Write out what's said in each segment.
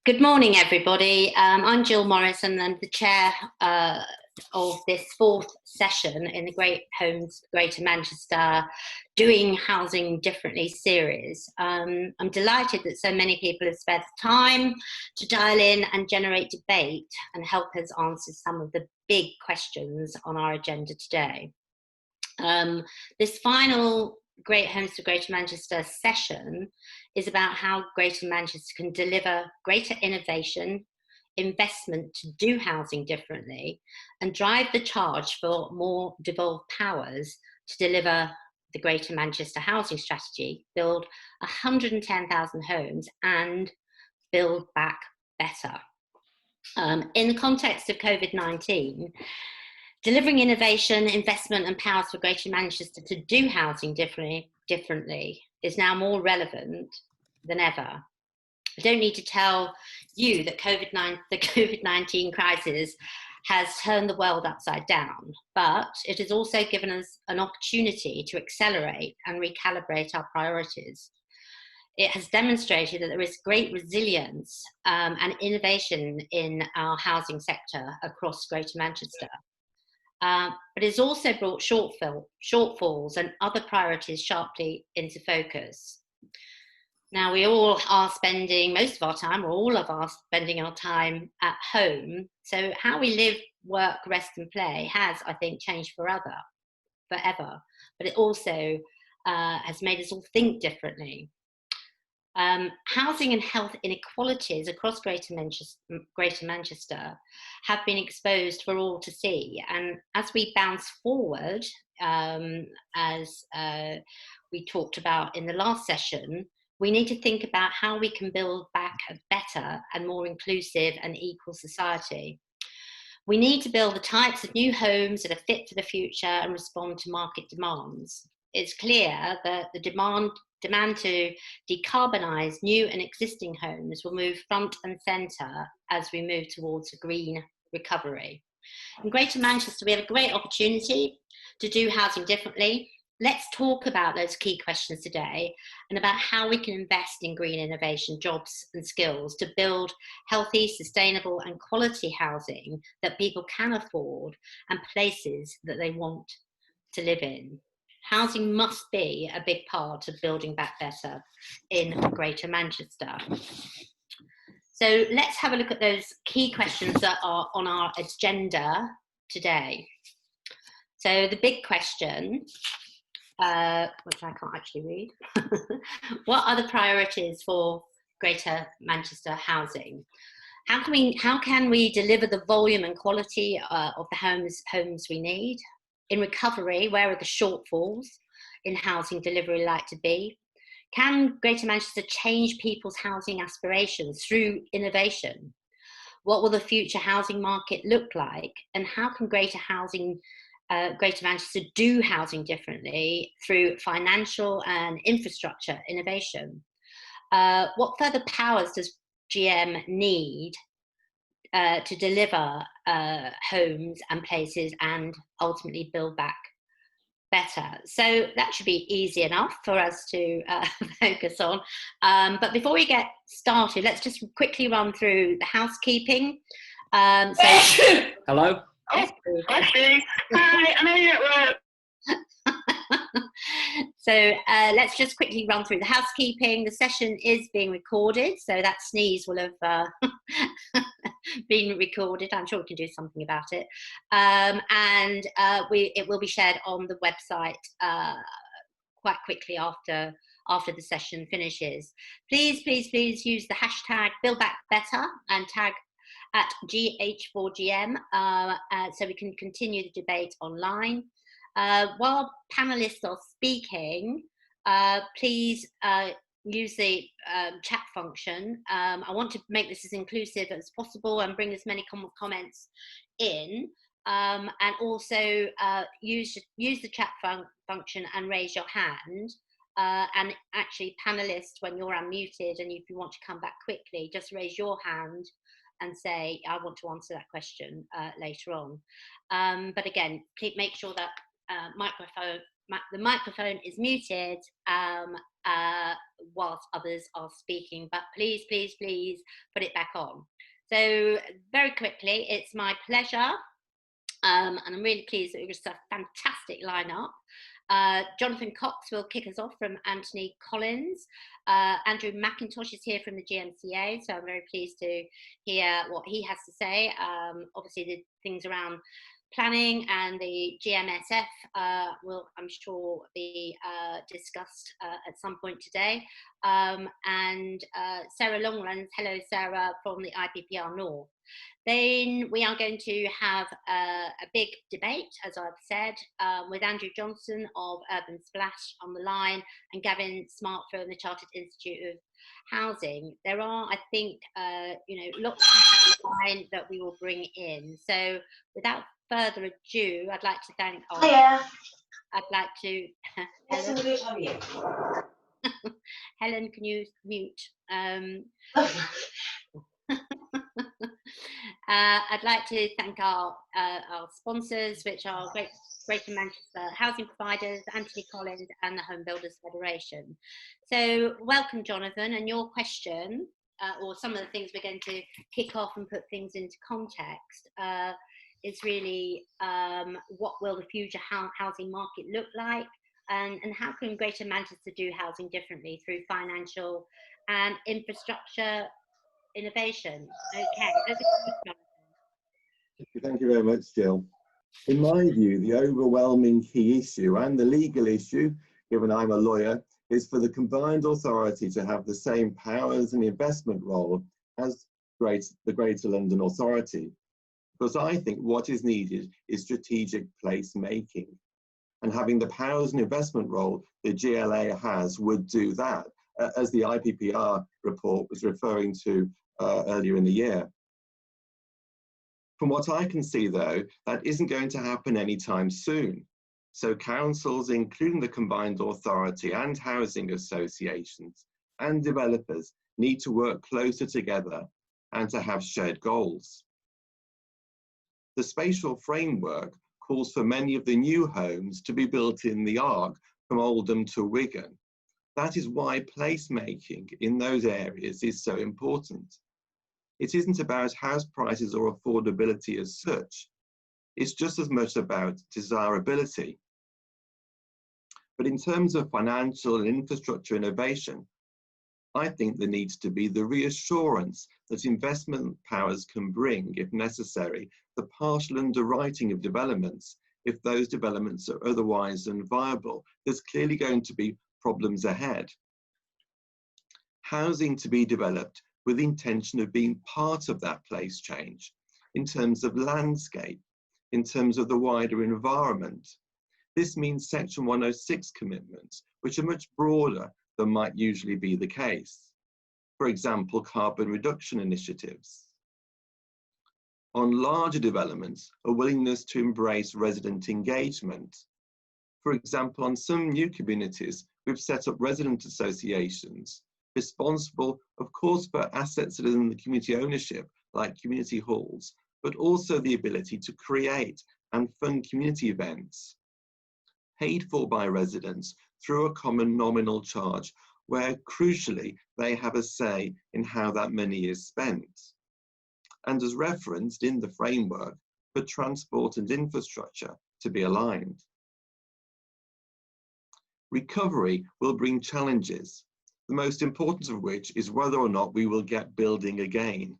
Good morning, everybody. I'm Jill Morris, and I'm the chair of this fourth session in the Great Homes Greater Manchester Doing Housing Differently series. I'm delighted that so many people have spared the time to dial in and generate debate and help us answer some of the big questions on our agenda today. This final Great Homes to Greater Manchester session is about how Greater Manchester can deliver greater innovation, investment to do housing differently, and drive the charge for more devolved powers to deliver the Greater Manchester housing strategy, build 110,000 homes and build back better. In the context of COVID-19, delivering innovation, investment and powers for Greater Manchester to do housing differently is now more relevant than ever. I don't need to tell you that the COVID-19 crisis has turned the world upside down, but it has also given us an opportunity to accelerate and recalibrate our priorities. It has demonstrated that there is great resilience and innovation in our housing sector across Greater Manchester. But it's also brought shortfalls and other priorities sharply into focus. Now, we all are spending most of our time, or all of us spending our time at home. So how we live, work, rest and play has, I think, changed forever. But it also has made us all think differently. Housing and health inequalities across Greater Manchester have been exposed for all to see. And as we bounce forward, as we talked about in the last session, we need to think about how we can build back a better and more inclusive and equal society. We need to build the types of new homes that are fit for the future and respond to market demands. It's clear that the demand to decarbonise new and existing homes will move front and centre as we move towards a green recovery. In Greater Manchester, we have a great opportunity to do housing differently. Let's talk about those key questions today and about how we can invest in green innovation, jobs and skills to build healthy, sustainable and quality housing that people can afford and places that they want to live in. Housing must be a big part of building back better in Greater Manchester. So let's have a look at those key questions that are on our agenda today. So the big question, which I can't actually read, what are the priorities for Greater Manchester housing? How can we deliver the volume and quality of the homes we need? In recovery, where are the shortfalls in housing delivery like to be? Can Greater Manchester change people's housing aspirations through innovation? What will the future housing market look like? And how can Greater Manchester do housing differently through financial and infrastructure innovation? What further powers does GM need to deliver homes and places and ultimately build back better? So that should be easy enough for us to focus on. But before we get started, let's just quickly run through the housekeeping. Hello? Hi, I know you're at work. So let's just quickly run through the housekeeping. The session is being recorded, so that sneeze will have been recorded. I'm sure we can do something about it. It will be shared on the website quite quickly after the session finishes. Please use the hashtag BuildBackBetter and tag at GH4GM so we can continue the debate online. While panelists are speaking, please use the chat function. I want to make this as inclusive as possible and bring as many comments in, and also use the chat function and raise your hand. And actually, panelists, when you're unmuted and if you want to come back quickly, just raise your hand and say, I want to answer that question later on. But again, please make sure that the microphone is muted whilst others are speaking, but please, please, please put it back on. So very quickly, it's my pleasure, and I'm really pleased that it was a fantastic lineup. Jonathan Cox will kick us off from Anthony Collins. Andrew McIntosh is here from the GMCA, so I'm very pleased to hear what he has to say. Obviously, the things around planning and the GMSF will, I'm sure, be discussed at some point today. And Sarah Longlands, hello Sarah, from the IPPR North. Then we are going to have a big debate, as I've said, with Andrew Johnston of Urban Splash on the line and Gavin Smart from the Chartered Institute of Housing. There are, I think, lots of line that we will bring in. So without further ado, I'd like to thank our... Hiya. I'd like to... Yes, I'm good. How are you? Helen, can you mute? I'd like to thank our sponsors, which are Greater Manchester Housing Providers, Anthony Collins and the Home Builders Federation. So welcome, Jonathan, and your question, or some of the things we're going to kick off and put things into context, is really what will the future housing market look like, and how can Greater Manchester do housing differently through financial and infrastructure innovation. Okay, over to you, Jonathan. Thank you very much, Jill. In my view, the overwhelming key issue and the legal issue, given I'm a lawyer, is for the combined authority to have the same powers and investment role as the Greater London Authority. Because I think what is needed is strategic place making. And having the powers and investment role the GLA has would do that, as the IPPR report was referring to earlier in the year. From what I can see, though, that isn't going to happen anytime soon. So councils, including the combined authority and housing associations and developers, need to work closer together and to have shared goals. The spatial framework calls for many of the new homes to be built in the arc from Oldham to Wigan. That is why placemaking in those areas is so important. It isn't about house prices or affordability as such. It's just as much about desirability. But in terms of financial and infrastructure innovation, I think there needs to be the reassurance that investment powers can bring, if necessary, the partial underwriting of developments if those developments are otherwise unviable. There's clearly going to be problems ahead. Housing to be developed with the intention of being part of that place change, in terms of landscape, in terms of the wider environment. This means Section 106 commitments, which are much broader than might usually be the case. For example, carbon reduction initiatives. On larger developments, a willingness to embrace resident engagement. For example, on some new communities, we've set up resident associations, responsible, of course, for assets that are in the community ownership, like community halls, but also the ability to create and fund community events, paid for by residents through a common nominal charge, where crucially, they have a say in how that money is spent. And as referenced in the framework, for transport and infrastructure to be aligned. Recovery will bring challenges, the most important of which is whether or not we will get building again.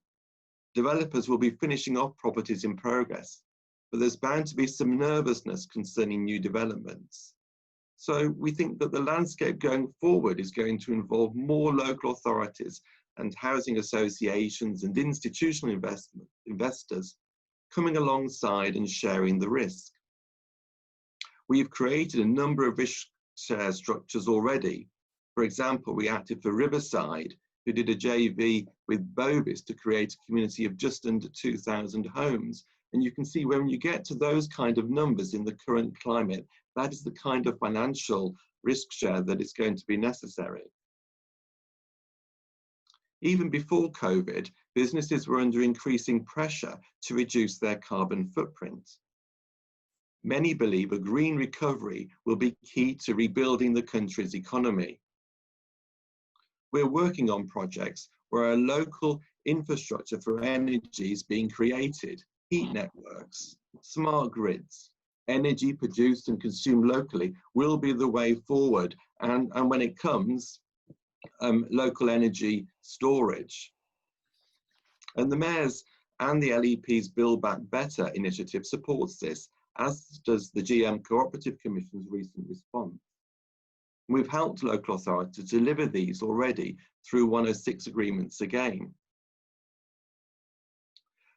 Developers will be finishing off properties in progress, but there's bound to be some nervousness concerning new developments. So we think that the landscape going forward is going to involve more local authorities and housing associations and institutional investors coming alongside and sharing the risk. We've created a number of risk share structures already. For example, we acted for Riverside, who did a JV with Bovis to create a community of just under 2,000 homes. And you can see when you get to those kind of numbers in the current climate, that is the kind of financial risk share that is going to be necessary. Even before COVID, businesses were under increasing pressure to reduce their carbon footprint. Many believe a green recovery will be key to rebuilding the country's economy. We're working on projects where a local infrastructure for energy is being created, heat networks, smart grids, energy produced and consumed locally will be the way forward. And when it comes, local energy storage. And the Mayor's and the LEP's Build Back Better initiative supports this, as does the GM Cooperative Commission's recent response. We've helped local authorities to deliver these already through 106 agreements again.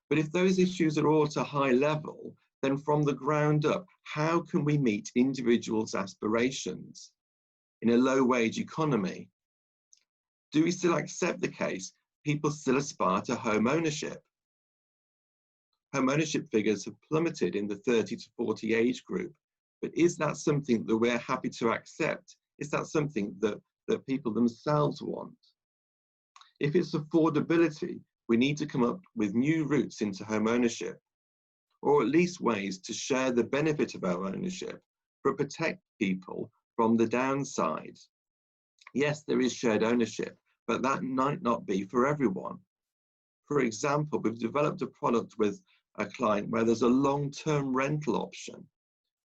But if those issues are all at a high level, then from the ground up, how can we meet individuals' aspirations in a low-wage economy? Do we still accept the case people still aspire to home ownership? Home ownership figures have plummeted in the 30 to 40 age group, but is that something that we're happy to accept? Is that something that people themselves want? If it's affordability, we need to come up with new routes into home ownership, or at least ways to share the benefit of our ownership, but protect people from the downside. Yes, there is shared ownership, but that might not be for everyone. For example, we've developed a product with a client where there's a long-term rental option.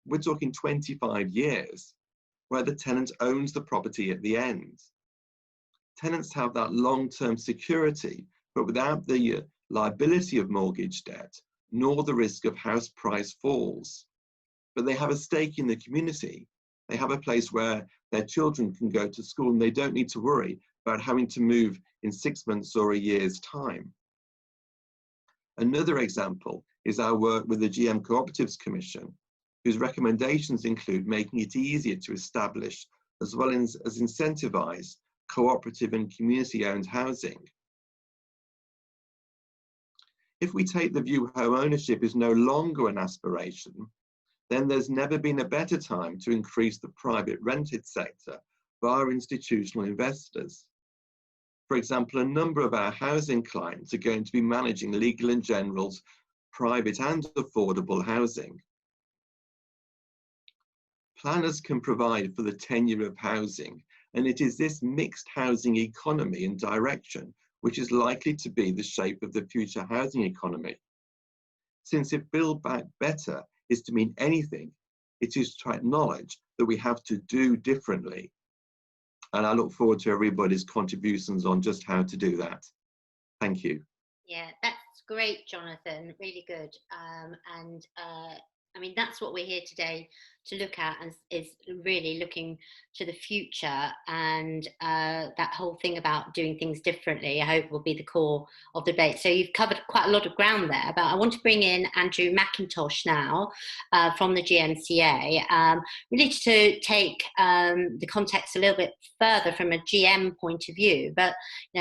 We're talking 25 years, where the tenant owns the property at the end. Tenants have that long-term security, but without the liability of mortgage debt, nor the risk of house price falls. But they have a stake in the community. They have a place where their children can go to school and they don't need to worry about having to move in 6 months or a year's time. Another example is our work with the GM Cooperatives Commission, whose recommendations include making it easier to establish, as well as incentivize, cooperative and community-owned housing. If we take the view home ownership is no longer an aspiration, then there's never been a better time to increase the private rented sector via institutional investors. For example, a number of our housing clients are going to be managing Legal & General's private and affordable housing. Planners can provide for the tenure of housing, and it is this mixed housing economy and direction which is likely to be the shape of the future housing economy. Since if Build Back Better is to mean anything, it is to acknowledge that we have to do differently. And I look forward to everybody's contributions on just how to do that. Thank you. Yeah, that's great, Jonathan. Really good. I mean, that's what we're here today to look at, is really looking to the future, and that whole thing about doing things differently, I hope, will be the core of the debate. So you've covered quite a lot of ground there, but I want to bring in Andrew McIntosh now from the GMCA, really to take the context a little bit further from a GM point of view. But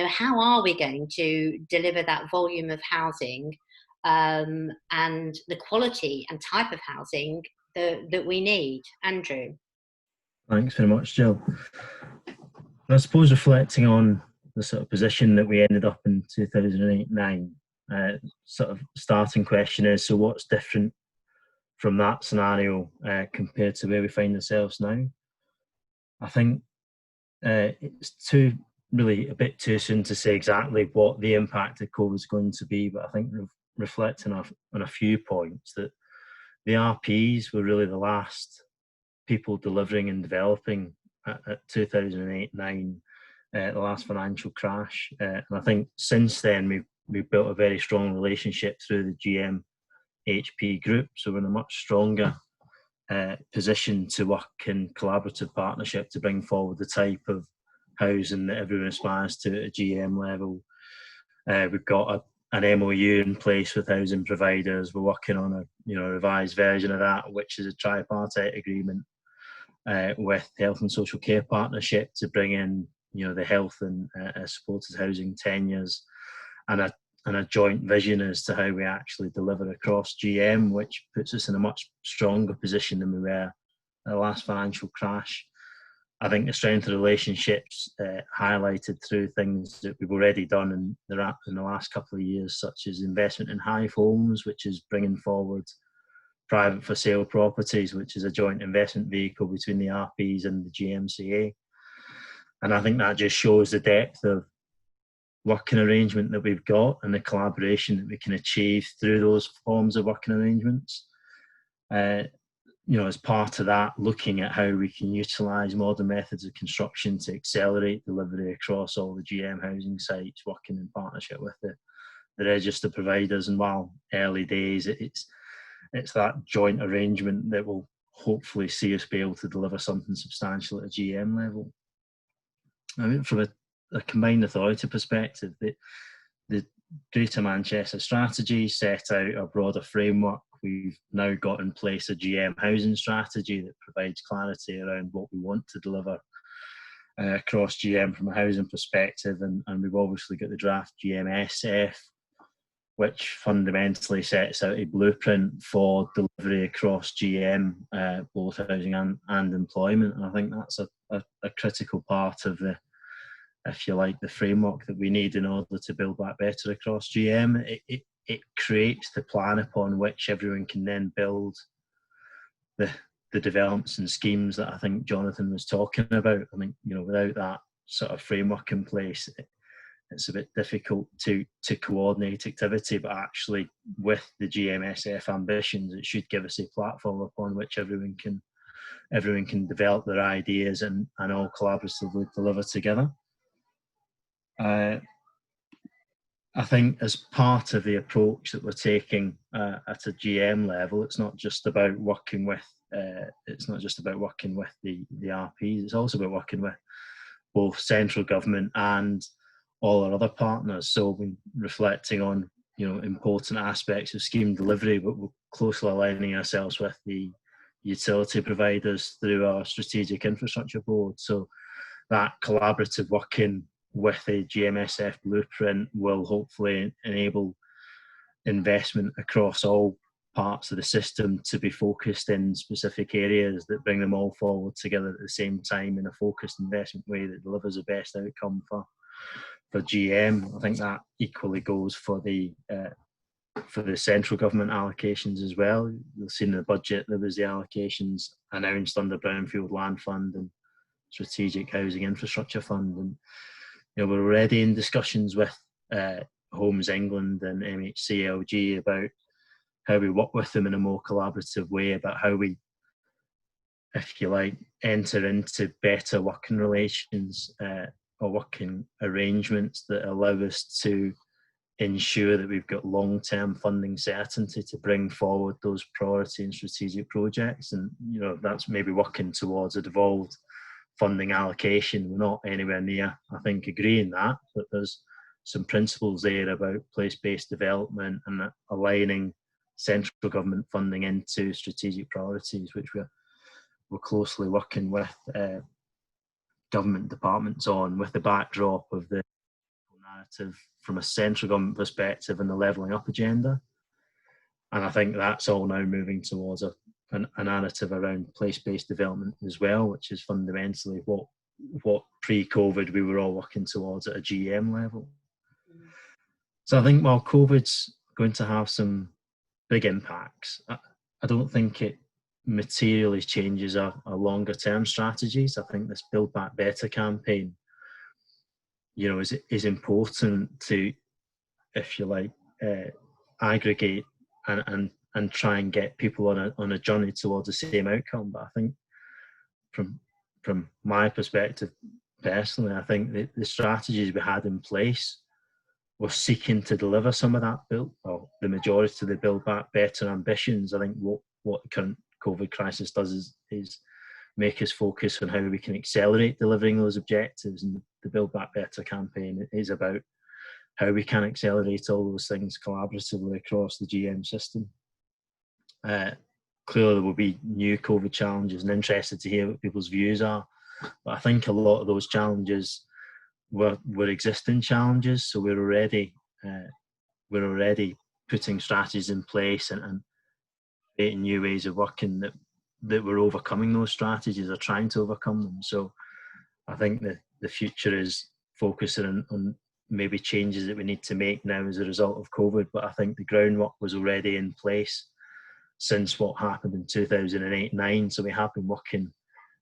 how are we going to deliver that volume of housing and the quality and type of housing that we need? Andrew. Thanks very much, Jill. I suppose reflecting on the sort of position that we ended up in 2008-9, sort of starting question is, so what's different from that scenario compared to where we find ourselves now? I think it's a bit too soon to say exactly what the impact of COVID is going to be, but I think reflecting on a few points, that the RPs were really the last people delivering and developing at 2008-9, the last financial crash. And I think since then we've built a very strong relationship through the GM HP group, so we're in a much stronger position to work in collaborative partnership to bring forward the type of housing that everyone aspires to at a GM level. We've got an MOU in place with housing providers. We're working on a revised version of that, which is a tripartite agreement with Health and Social Care Partnership to bring in the health and supported housing tenures, and a joint vision as to how we actually deliver across GM, which puts us in a much stronger position than we were at the last financial crash. I think the strength of relationships highlighted through things that we've already done in the last couple of years, such as investment in Hive Homes, which is bringing forward private for sale properties, which is a joint investment vehicle between the RPs and the GMCA. And I think that just shows the depth of working arrangement that we've got and the collaboration that we can achieve through those forms of working arrangements. As part of that, looking at how we can utilise modern methods of construction to accelerate delivery across all the GM housing sites, working in partnership with the register providers. And while early days, it's that joint arrangement that will hopefully see us be able to deliver something substantial at a GM level. I mean, from a combined authority perspective, the Greater Manchester strategy set out a broader framework. We've now got in place a GM housing strategy that provides clarity around what we want to deliver across GM from a housing perspective, and we've obviously got the draft GMSF, which fundamentally sets out a blueprint for delivery across GM, both housing and employment. And I think that's a critical part of the, if you like, the framework that we need in order to build back better across GM. It creates the plan upon which everyone can then build the developments and schemes that I think Jonathan was talking about. I think, without that sort of framework in place, it's a bit difficult to coordinate activity, but actually with the GMSF ambitions, it should give us a platform upon which everyone can develop their ideas and all collaboratively deliver together. I think as part of the approach that we're taking at a GM level, it's not just about working with the RPs. It's also about working with both central government and all our other partners. So we're reflecting on important aspects of scheme delivery, but we're closely aligning ourselves with the utility providers through our strategic infrastructure board. So that collaborative working with a GMSF blueprint will hopefully enable investment across all parts of the system to be focused in specific areas that bring them all forward together at the same time in a focused investment way that delivers the best outcome for GM. I think that equally goes for the central government allocations as well. You'll see in the budget there was the allocations announced under Brownfield Land Fund and Strategic Housing Infrastructure Fund, and we're already in discussions with Homes England and MHCLG about how we work with them in a more collaborative way, about how we, if you like, enter into better working relations or working arrangements that allow us to ensure that we've got long-term funding certainty to bring forward those priority and strategic projects. And that's maybe working towards a devolved funding allocation. We're not anywhere near, I think, agreeing that, but there's some principles there about place-based development and aligning central government funding into strategic priorities, which we're closely working with government departments on, with the backdrop of the narrative from a central government perspective and the levelling up agenda. And I think that's all now moving towards a narrative around place-based development as well, which is fundamentally what pre-COVID we were all working towards at a GM level. So I think while COVID's going to have some big impacts, I don't think it materially changes our longer term strategies. I think this Build Back Better campaign, is important to, if you like, aggregate and try and get people on a journey towards the same outcome. But I think from my perspective personally, I think the strategies we had in place were seeking to deliver some of that the majority of the Build Back Better ambitions. I think what the current COVID crisis does is make us focus on how we can accelerate delivering those objectives, and the Build Back Better campaign is about how we can accelerate all those things collaboratively across the GM system. Clearly there will be new COVID challenges, and interested to hear what people's views are, but I think a lot of those challenges were existing challenges, so we're already putting strategies in place and creating new ways of working that we're overcoming those strategies or trying to overcome them. So I think the future is focusing on maybe changes that we need to make now as a result of COVID, but I think the groundwork was already in place since what happened in 2008-9. So we have been working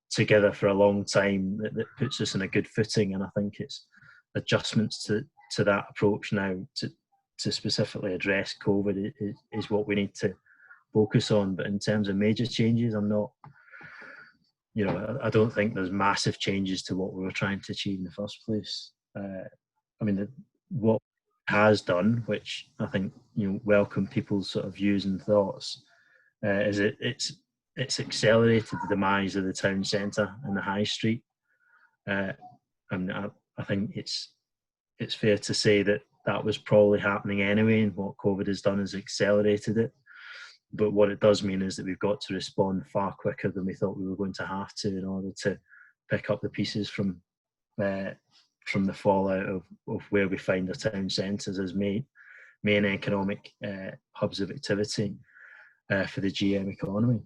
together for a long time that puts us in a good footing, and I think it's adjustments to that approach now to specifically address COVID is what we need to focus on. But in terms of major changes, I'm not, I don't think there's massive changes to what we were trying to achieve in the first place. What has done, which I think welcome people's sort of views and thoughts, is it's accelerated the demise of the town centre and the high street. I think it's fair to say that was probably happening anyway, and what COVID has done is accelerated it. But what it does mean is that we've got to respond far quicker than we thought we were going to have to in order to pick up the pieces from the fallout of where we find our town centres as main economic hubs of activity for the GM economy.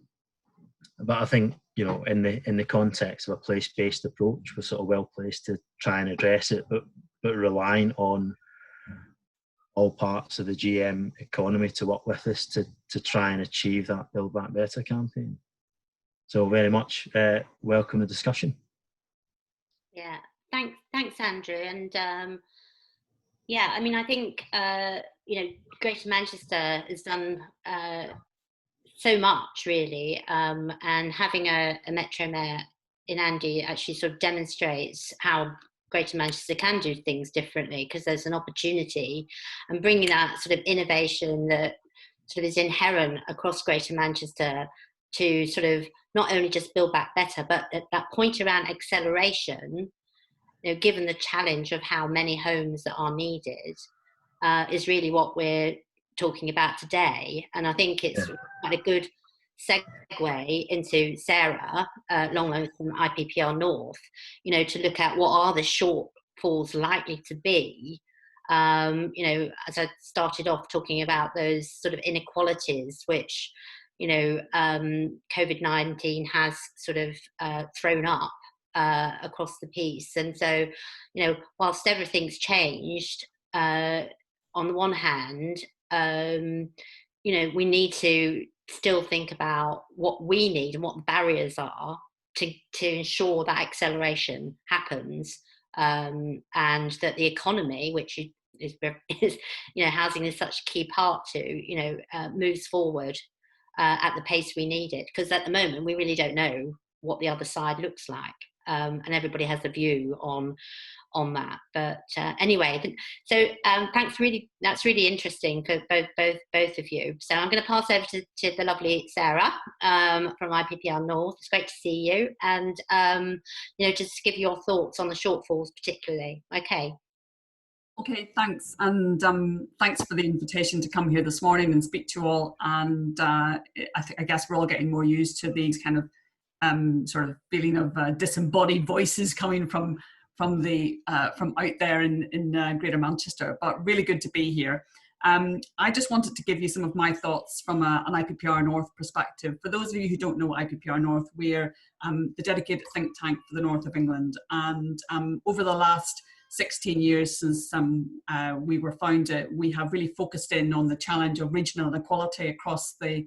But I think, in the context of a place-based approach, we're sort of well placed to try and address it, but relying on all parts of the GM economy to work with us to try and achieve that Build Back Better campaign. So very much welcome the discussion. Yeah, thanks Andrew. And I think Greater Manchester has done so much really, and having a Metro Mayor in Andy actually sort of demonstrates how Greater Manchester can do things differently, because there's an opportunity, and bringing that sort of innovation that sort of is inherent across Greater Manchester to sort of not only just build back better, but at that point around acceleration, given the challenge of how many homes that are needed, is really what we're talking about today. And I think it's quite a good segue into Sarah Longlands from IPPR North, to look at what are the shortfalls likely to be. As I started off talking about those sort of inequalities, which, COVID-19 has sort of thrown up across the piece. And so, whilst everything's changed, on the one hand, we need to still think about what we need and what the barriers are to ensure that acceleration happens, and that the economy, which is housing is such a key part to, moves forward at the pace we need it. Because at the moment we really don't know what the other side looks like, and everybody has a view on that. But anyway, so thanks. That's really interesting for both of you. So I'm going to pass over to the lovely Sarah from IPPR North. It's great to see you, and just give your thoughts on the shortfalls particularly. Okay, thanks, and thanks for the invitation to come here this morning and speak to you all. And I guess we're all getting more used to these kind of sort of feeling of disembodied voices coming from out there in Greater Manchester, but really good to be here. I just wanted to give you some of my thoughts from an IPPR North perspective. For those of you who don't know IPPR North, we're the dedicated think tank for the north of England, and over the last 16 years since we were founded, we have really focused in on the challenge of regional inequality across the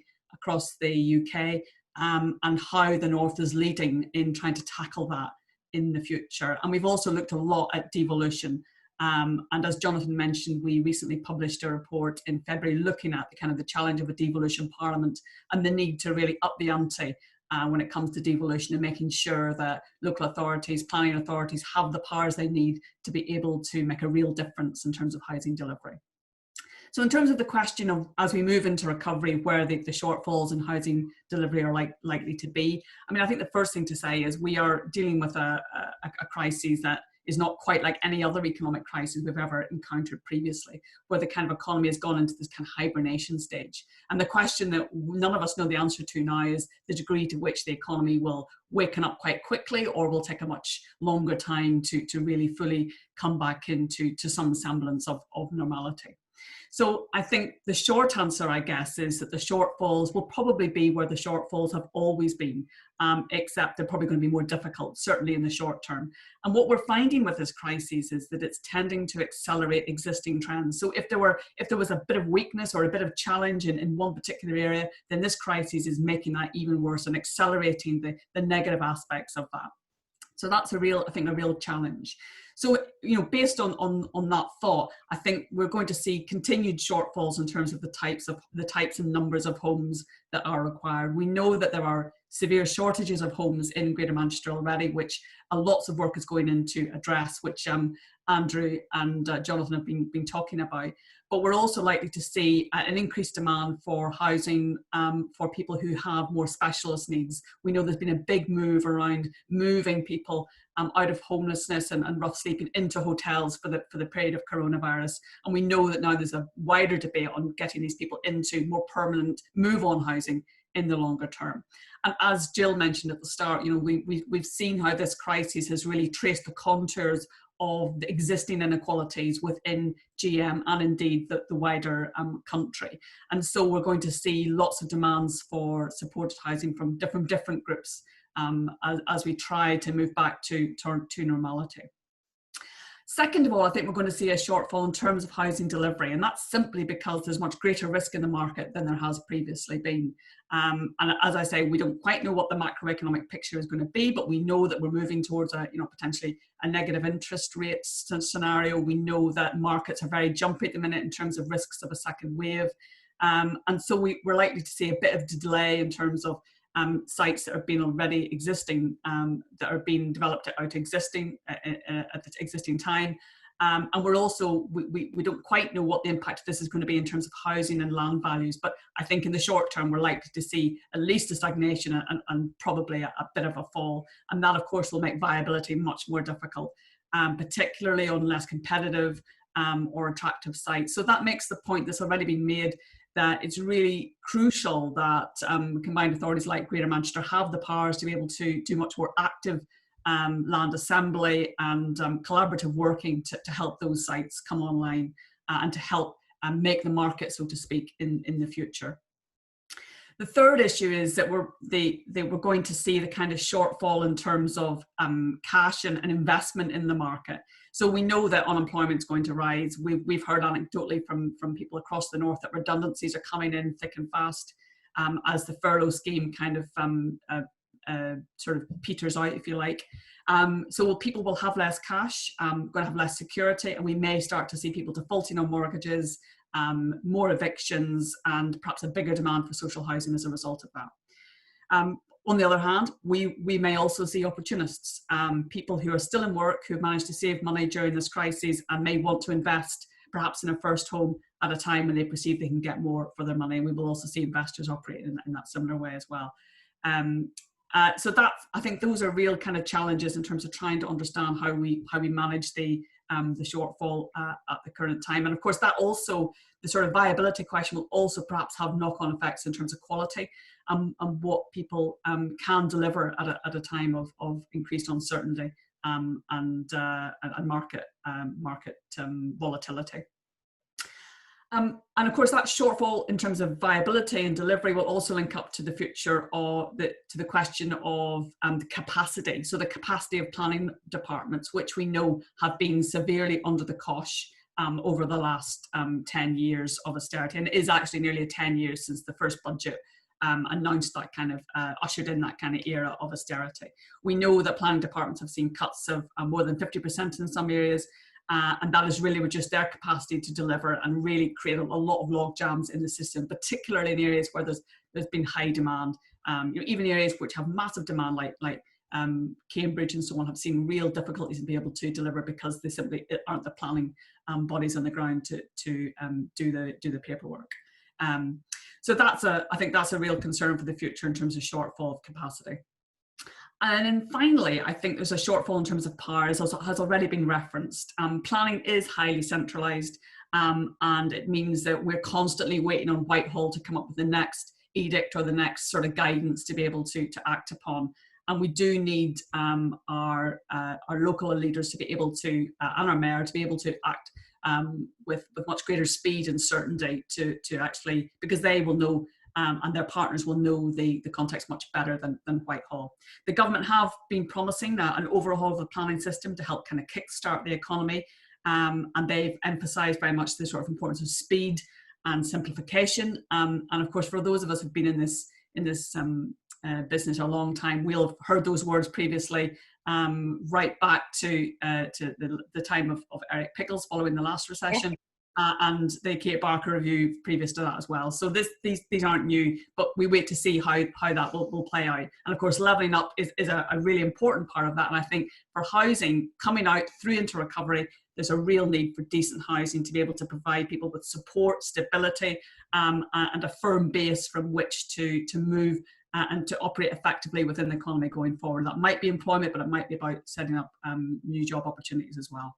UK, and how the North is leading in trying to tackle that in the future. And we've also looked a lot at devolution. And as Jonathan mentioned, we recently published a report in February looking at the challenge of a devolution parliament and the need to really up the ante when it comes to devolution, and making sure that local authorities, planning authorities have the powers they need to be able to make a real difference in terms of housing delivery. So in terms of the question of, as we move into recovery, where the shortfalls in housing delivery are likely to be, I think the first thing to say is we are dealing with a crisis that is not quite like any other economic crisis we've ever encountered previously, where the kind of economy has gone into this kind of hibernation stage. And the question that none of us know the answer to now is the degree to which the economy will waken up quite quickly, or will take a much longer time to really fully come back into some semblance of normality. So I think the short answer, I guess, is that the shortfalls will probably be where the shortfalls have always been, except they're probably going to be more difficult, certainly in the short term. And what we're finding with this crisis is that it's tending to accelerate existing trends. So if there was a bit of weakness or a bit of challenge in one particular area, then this crisis is making that even worse and accelerating the negative aspects of that. So that's a real challenge. So, you know, based on that thought, I think we're going to see continued shortfalls in terms of the types and numbers of homes that are required. We know that there are severe shortages of homes in Greater Manchester already, which lots of work is going in to address, which Andrew and Jonathan have been talking about. But we're also likely to see an increased demand for housing for people who have more specialist needs. We know there's been a big move around moving people out of homelessness and rough sleeping into hotels for the period of coronavirus. And we know that now there's a wider debate on getting these people into more permanent move-on housing in the longer term. And as Jill mentioned at the start, you know, we've seen how this crisis has really traced the contours of the existing inequalities within GM and indeed the wider country. And so we're going to see lots of demands for supported housing from different groups as we try to move back to normality. Second of all, I think we're going to see a shortfall in terms of housing delivery, and that's simply because there's much greater risk in the market than there has previously been. And as I say, we don't quite know what the macroeconomic picture is going to be, but we know that we're moving towards potentially a negative interest rate scenario. We know that markets are very jumpy at the minute in terms of risks of a second wave. And so we're likely to see a bit of delay in terms of sites that have been already existing, that are being developed at the existing time. And we're also, we don't quite know what the impact of this is going to be in terms of housing and land values, but I think in the short term we're likely to see at least a stagnation and probably a bit of a fall. And that of course will make viability much more difficult, particularly on less competitive or attractive sites. So that makes the point that's already been made, that it's really crucial that combined authorities like Greater Manchester have the powers to be able to do much more active land assembly and collaborative working to help those sites come online and to help make the market, so to speak, in the future. The third issue is that we're going to see the kind of shortfall in terms of cash and investment in the market. So we know that unemployment is going to rise. We've heard anecdotally from people across the north that redundancies are coming in thick and fast as the furlough scheme kind of sort of peters out, if you like. So people will have less cash, going to have less security, and we may start to see people defaulting on mortgages, more evictions, and perhaps a bigger demand for social housing as a result of that. On the other hand, we may also see opportunists, people who are still in work, who've managed to save money during this crisis and may want to invest perhaps in a first home at a time when they perceive they can get more for their money. And we will also see investors operate in that similar way as well. So that, I think those are real kind of challenges in terms of trying to understand how we manage the shortfall at the current time. And of course that also, the sort of viability question will also perhaps have knock-on effects in terms of quality and what people can deliver at a time of increased uncertainty and market volatility. And of course that shortfall in terms of viability and delivery will also link up to the future of to the question of the capacity. So the capacity of planning departments, which we know have been severely under the cosh over the last 10 years of austerity, and it is actually nearly 10 years since the first budget announced that kind of, ushered in that kind of era of austerity. We know that planning departments have seen cuts of more than 50% in some areas, and that has really reduced their capacity to deliver and really create a lot of log jams in the system, particularly in areas where there's been high demand. Even areas which have massive demand, like Cambridge and so on, have seen real difficulties in being able to deliver because they simply aren't the planning bodies on the ground to do the paperwork. So I think that's a real concern for the future in terms of shortfall of capacity. And then finally, I think there's a shortfall in terms of power, as has already been referenced. Planning is highly centralised, and it means that we're constantly waiting on Whitehall to come up with the next edict or the next sort of guidance to be able to act upon. And we do need our local leaders to be able to, and our mayor, to be able to act with much greater speed and certainty to actually, because they will know and their partners will know the context much better than Whitehall. The government have been promising an overhaul of the planning system to help kind of kickstart the economy, and they've emphasised very much the sort of importance of speed and simplification. And of course, for those of us who've been in this business a long time, we'll have heard those words previously, right back to the time of Eric Pickles following the last recession. And the Kate Barker review previous to that as well. So these aren't new, but we wait to see how that will play out. And of course, levelling up is a really important part of that. And I think for housing, coming out through into recovery, there's a real need for decent housing to be able to provide people with support, stability, and a firm base from which to move and to operate effectively within the economy going forward. That might be employment, but it might be about setting up new job opportunities as well.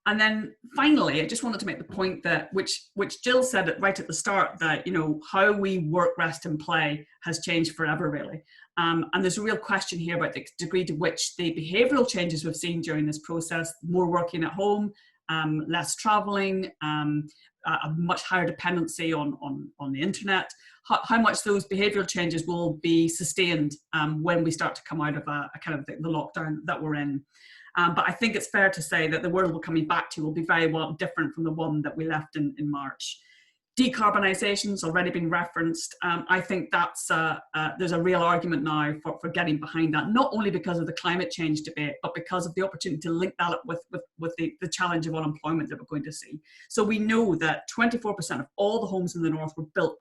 And then finally, I just wanted to make the point that, which Jill said it right at the start, that, you know, how we work, rest and play has changed forever, really. And there's a real question here about the degree to which the behavioural changes we've seen during this process, more working at home, less travelling, a much higher dependency on the internet, how much those behavioural changes will be sustained when we start to come out of a kind of the lockdown that we're in. But I think it's fair to say that the world we're coming back to will be very well different from the one that we left in March. Decarbonisation's already been referenced. I think that's there's a real argument now for getting behind that, not only because of the climate change debate, but because of the opportunity to link that up with the challenge of unemployment that we're going to see. So we know that 24% of all the homes in the north were built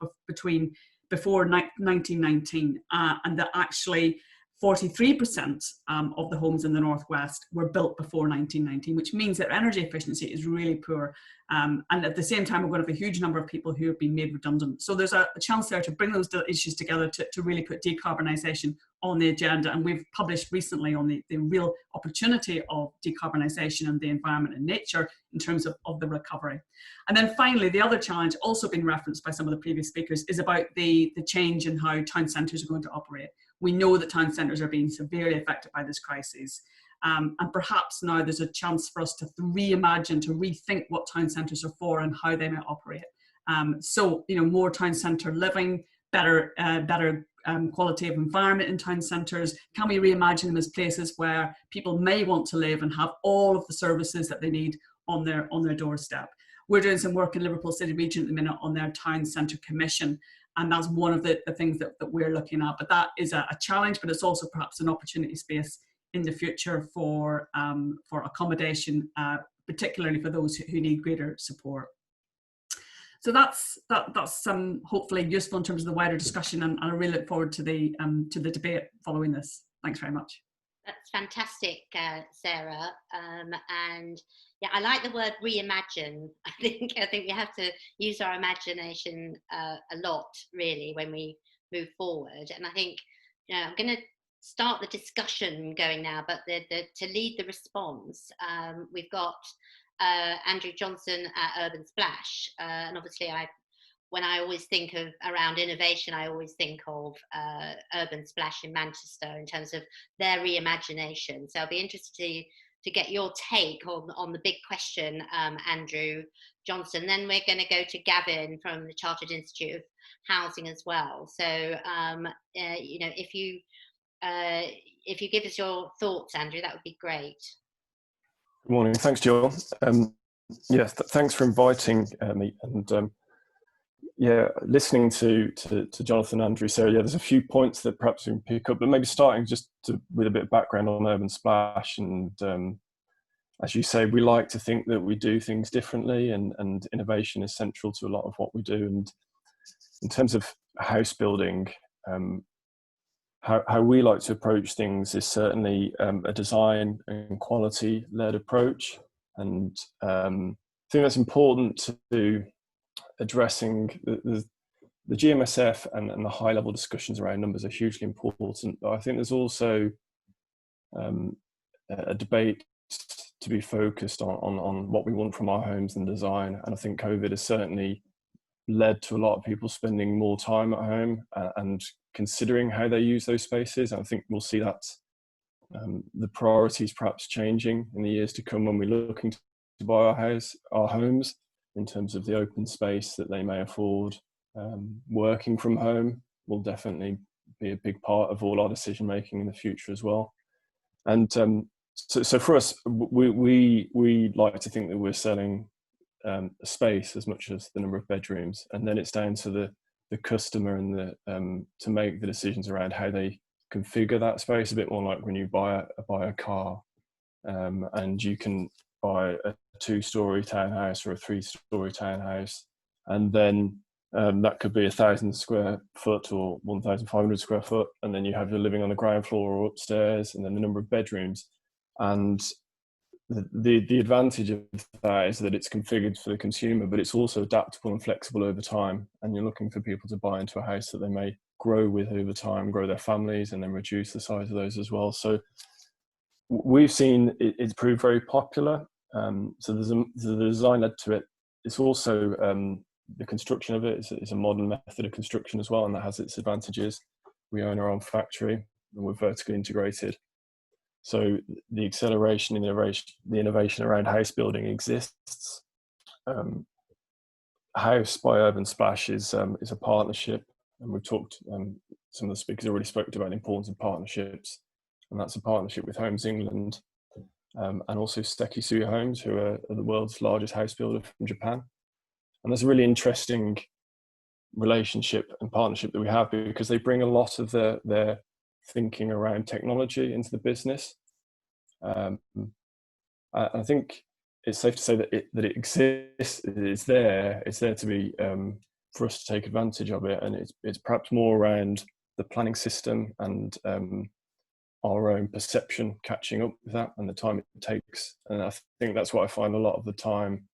before 1919, and that actually 43% of the homes in the northwest were built before 1919, which means that energy efficiency is really poor. And at the same time, we're going to have a huge number of people who have been made redundant. So there's a chance there to bring those issues together to really put decarbonisation on the agenda. And we've published recently on the real opportunity of decarbonisation and the environment and nature in terms of the recovery. And then finally, the other challenge, also been referenced by some of the previous speakers, is about the change in how town centres are going to operate. We know that town centres are being severely affected by this crisis. And perhaps now there's a chance for us to reimagine, to rethink what town centres are for and how they might operate. So, you know, more town centre living, better quality of environment in town centres. Can we reimagine them as places where people may want to live and have all of the services that they need on their doorstep? We're doing some work in Liverpool City Region at the minute on their town centre commission. And that's one of the things that we're looking at. But that is a challenge, but it's also perhaps an opportunity space in the future for accommodation, particularly for those who need greater support. So that's hopefully useful in terms of the wider discussion, and I really look forward to the debate following this. Thanks very much. That's fantastic, Sarah. And yeah, I like the word reimagine. I think we have to use our imagination a lot, really, when we move forward. And I think, you know, I'm going to start the discussion going now, but to lead the response, we've got Andrew Johnston at Urban Splash, and obviously when I always think of around innovation, I always think of Urban Splash in Manchester in terms of their reimagination. So I'll be interested to get your take on the big question, Andrew Johnston. Then we're going to go to Gavin from the Chartered Institute of Housing as well. So you know, if you give us your thoughts, Andrew, that would be great. Good morning. Thanks, Jill. Yes, thanks for inviting me. And yeah, listening to Jonathan, Andrew, Sarah, yeah, there's a few points that perhaps we can pick up, but maybe starting just with a bit of background on Urban Splash. And as you say, we like to think that we do things differently, and innovation is central to a lot of what we do. And in terms of house building, how we like to approach things is certainly a design and quality led approach. And I think that's important to addressing the GMSF and the high level discussions around numbers are hugely important. But I think there's also a debate to be focused on what we want from our homes and design. And I think COVID has certainly led to a lot of people spending more time at home and considering how they use those spaces. And I think we'll see that the priorities perhaps changing in the years to come when we're looking buy our homes, in terms of the open space that they may afford. Working from home will definitely be a big part of all our decision making in the future as well. And so for us, we like to think that we're selling a space as much as the number of bedrooms, and then it's down to the customer and to make the decisions around how they configure that space. A bit more like when you buy a car, and you can buy a 2-story townhouse or a 3-story townhouse, and then that could be 1,000 square foot or 1,500 square foot, and then you have your living on the ground floor or upstairs, and then the number of bedrooms. And the advantage of that is that it's configured for the consumer, but it's also adaptable and flexible over time. And you're looking for people to buy into a house that they may grow with over time, grow their families, and then reduce the size of those as well. So we've seen it's proved very popular. So there's the design led to it. It's also the construction of it is a modern method of construction as well, and that has its advantages. We own our own factory and we're vertically integrated. So the acceleration, the innovation around house building exists. House by Urban Splash is a partnership, and we've talked. Some of the speakers already spoke about the importance of partnerships, and that's a partnership with Homes England, and also Sekisuya Homes, who are the world's largest house builder from Japan. And that's a really interesting relationship and partnership that we have, because they bring a lot of their thinking around technology into the business. I think it's safe to say that it exists. It's there to be for us to take advantage of it, and it's perhaps more around the planning system and our own perception catching up with that and the time it takes. And I think that's what I find a lot of the time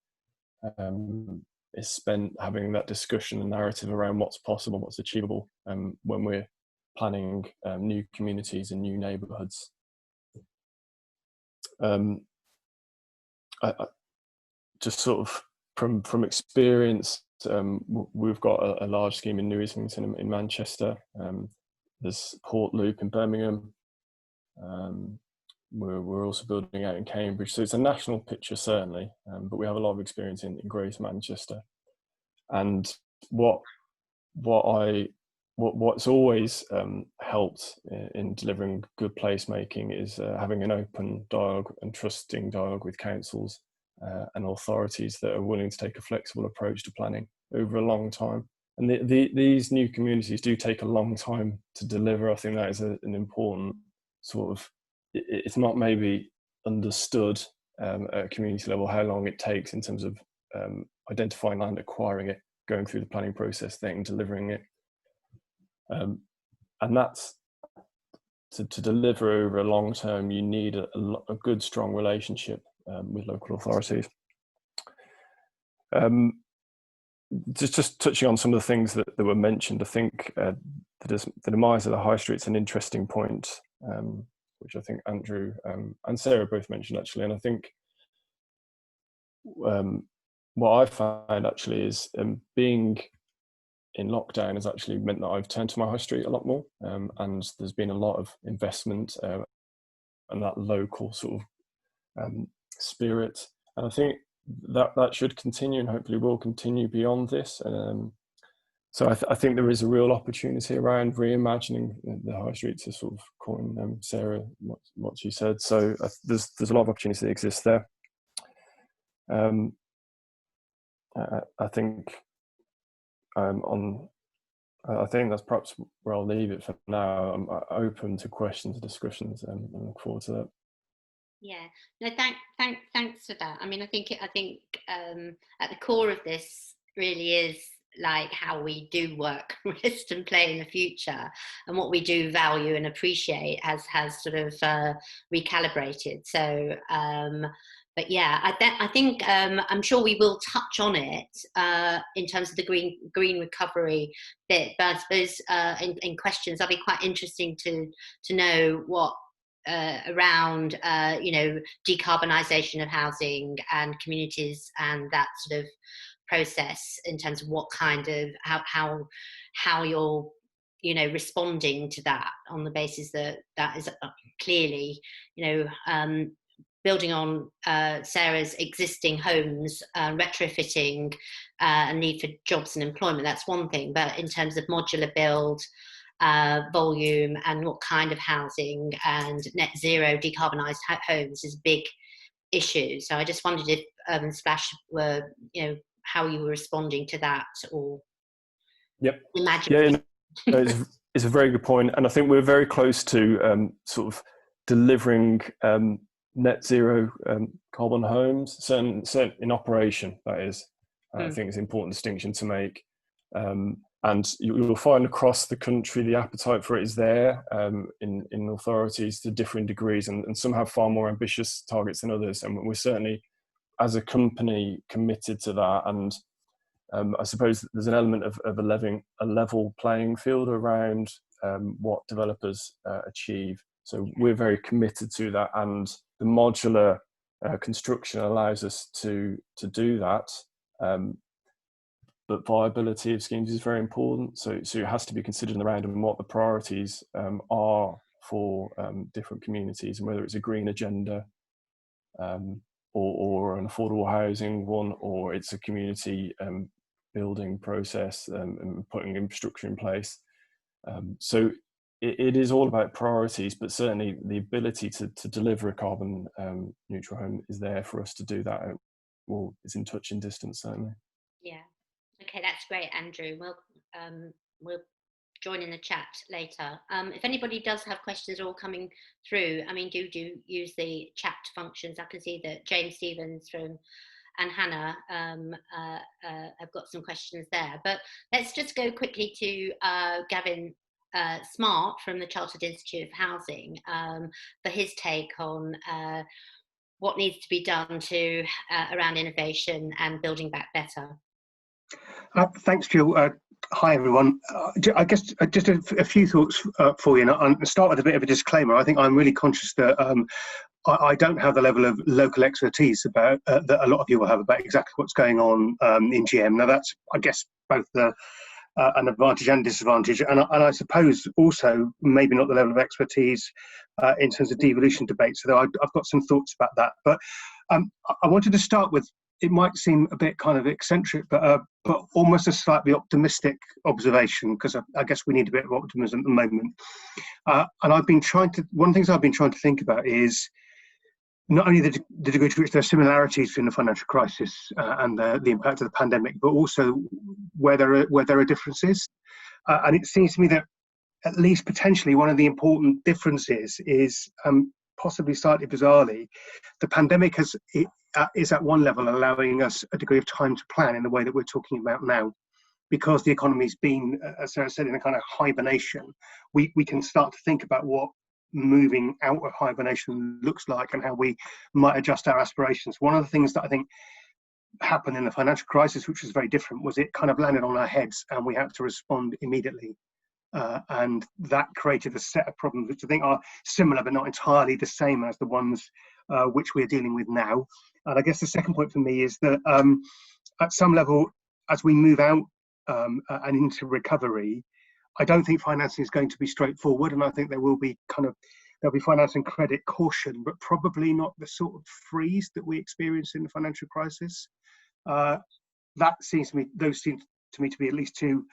is spent having that discussion and narrative around what's possible, what's achievable when we're planning new communities and new neighbourhoods. I just sort of from experience, we've got a large scheme in New Islington in Manchester. There's Port Loop in Birmingham. We're also building out in Cambridge, so it's a national picture certainly, but we have a lot of experience in Greater Manchester. And what's always helped in delivering good placemaking is having an open dialogue and trusting dialogue with councils and authorities that are willing to take a flexible approach to planning over a long time. And these new communities do take a long time to deliver. I think that is an important sort of, it's not maybe understood at a community level how long it takes in terms of identifying land, acquiring it, going through the planning process, then delivering it. And that's to deliver over a long term, you need a good, strong relationship with local authorities. Just touching on some of the things that were mentioned, I think the demise of the high street is an interesting point, which I think Andrew and Sarah both mentioned actually. And I think what I find actually is being in lockdown has actually meant that I've turned to my high street a lot more, and there's been a lot of investment and that local sort of spirit, and I think that should continue and hopefully will continue beyond this. So I think there is a real opportunity around reimagining the high street, to sort of coin Sarah what she said. So there's a lot of opportunity that exists there. I think I think that's perhaps where I'll leave it for now. I'm open to questions and discussions, and look forward to that. Yeah, no, thanks for that. I mean, I think at the core of this really is like how we do work, rest and play in the future, and what we do value and appreciate has sort of recalibrated. So, but yeah, I think I'm sure we will touch on it in terms of the green recovery bit. But I suppose in questions, that'd be quite interesting to know what. Around decarbonisation of housing and communities, and that sort of process in terms of what kind of how you're responding to that on the basis that is clearly building on Sarah's existing homes, retrofitting, and need for jobs and employment, that's one thing. But in terms of modular build, volume, and what kind of housing, and net zero decarbonised homes is a big issue. So I just wondered if Splash were, how you were responding to that, or imagine. Yeah, it's a very good point, and I think we're very close to sort of delivering net zero carbon homes, certain in operation. That is, I think it's an important distinction to make. And you'll find across the country the appetite for it is there in authorities to differing degrees, and some have far more ambitious targets than others. And we're certainly, as a company, committed to that. And I suppose there's an element of a level playing field around what developers achieve. So we're very committed to that, and the modular construction allows us to do that. But viability of schemes is very important. So it has to be considered in the round and what the priorities are for different communities, and whether it's a green agenda or an affordable housing one, or it's a community building process and putting infrastructure in place. So it is all about priorities, but certainly the ability to deliver a carbon neutral home is there for us to do that. Well, it's in touching distance, certainly. Yeah. Okay, that's great, Andrew. We'll join in the chat later. If anybody does have questions all coming through, I mean, do use the chat functions. I can see that James Stevens and Hannah have got some questions there. But let's just go quickly to Gavin Smart from the Chartered Institute of Housing for his take on what needs to be done to around innovation and building back better. Thanks, Jill. Hi, everyone. I guess just a few thoughts for you. And I'll start with a bit of a disclaimer. I think I'm really conscious that I don't have the level of local expertise about that a lot of you will have about exactly what's going on in GM. Now, that's, I guess, both an advantage and disadvantage. And I suppose also maybe not the level of expertise in terms of devolution debates. So I've got some thoughts about that. But I wanted to start with, it might seem a bit kind of eccentric, but almost a slightly optimistic observation, because I guess we need a bit of optimism at the moment. And one of the things I've been trying to think about is not only the degree to which there are similarities between the financial crisis and the impact of the pandemic, but also where there are differences. And it seems to me that at least potentially one of the important differences is, possibly slightly bizarrely, the pandemic is at one level allowing us a degree of time to plan in the way that we're talking about now. Because the economy's been, as Sarah said, in a kind of hibernation, we can start to think about what moving out of hibernation looks like and how we might adjust our aspirations. One of the things that I think happened in the financial crisis, which was very different, was it kind of landed on our heads and we had to respond immediately. And that created a set of problems which I think are similar but not entirely the same as the ones which we're dealing with now. And I guess the second point for me is that at some level, as we move out and into recovery, I don't think financing is going to be straightforward, and I think there'll be financing credit caution, but probably not the sort of freeze that we experienced in the financial crisis. Those seem to me to be at least two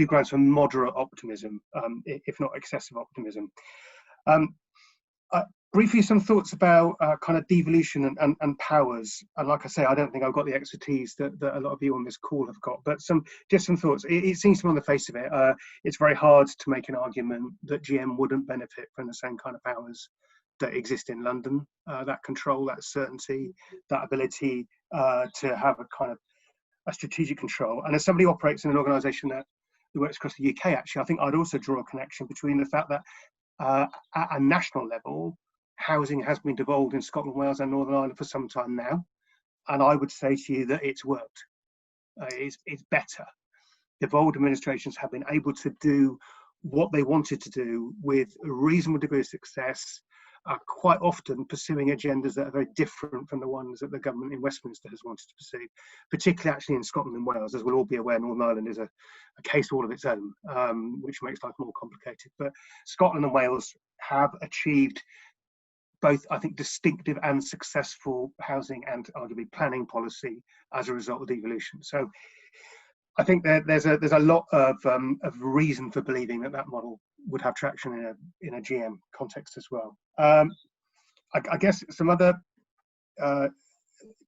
grounds for moderate optimism, if not excessive optimism. Briefly, some thoughts about kind of devolution and powers. And like I say, I don't think I've got the expertise that a lot of you on this call have got, but just some thoughts. It seems to me on the face of it, it's very hard to make an argument that GM wouldn't benefit from the same kind of powers that exist in London, that control, that certainty, that ability to have a kind of a strategic control. And as somebody who operates in an organisation that works across the UK, actually, I think I'd also draw a connection between the fact that at a national level, housing has been devolved in Scotland, Wales and Northern Ireland for some time now. And I would say to you that it's worked. It's better. Devolved administrations have been able to do what they wanted to do with a reasonable degree of success, quite often pursuing agendas that are very different from the ones that the government in Westminster has wanted to pursue, particularly actually in Scotland and Wales. As we'll all be aware, Northern Ireland is a case all of its own, which makes life more complicated. But Scotland and Wales have achieved both, I think, distinctive and successful housing and arguably planning policy as a result of devolution. So I think there's a lot of reason for believing that model would have traction in a GM context as well. I guess some other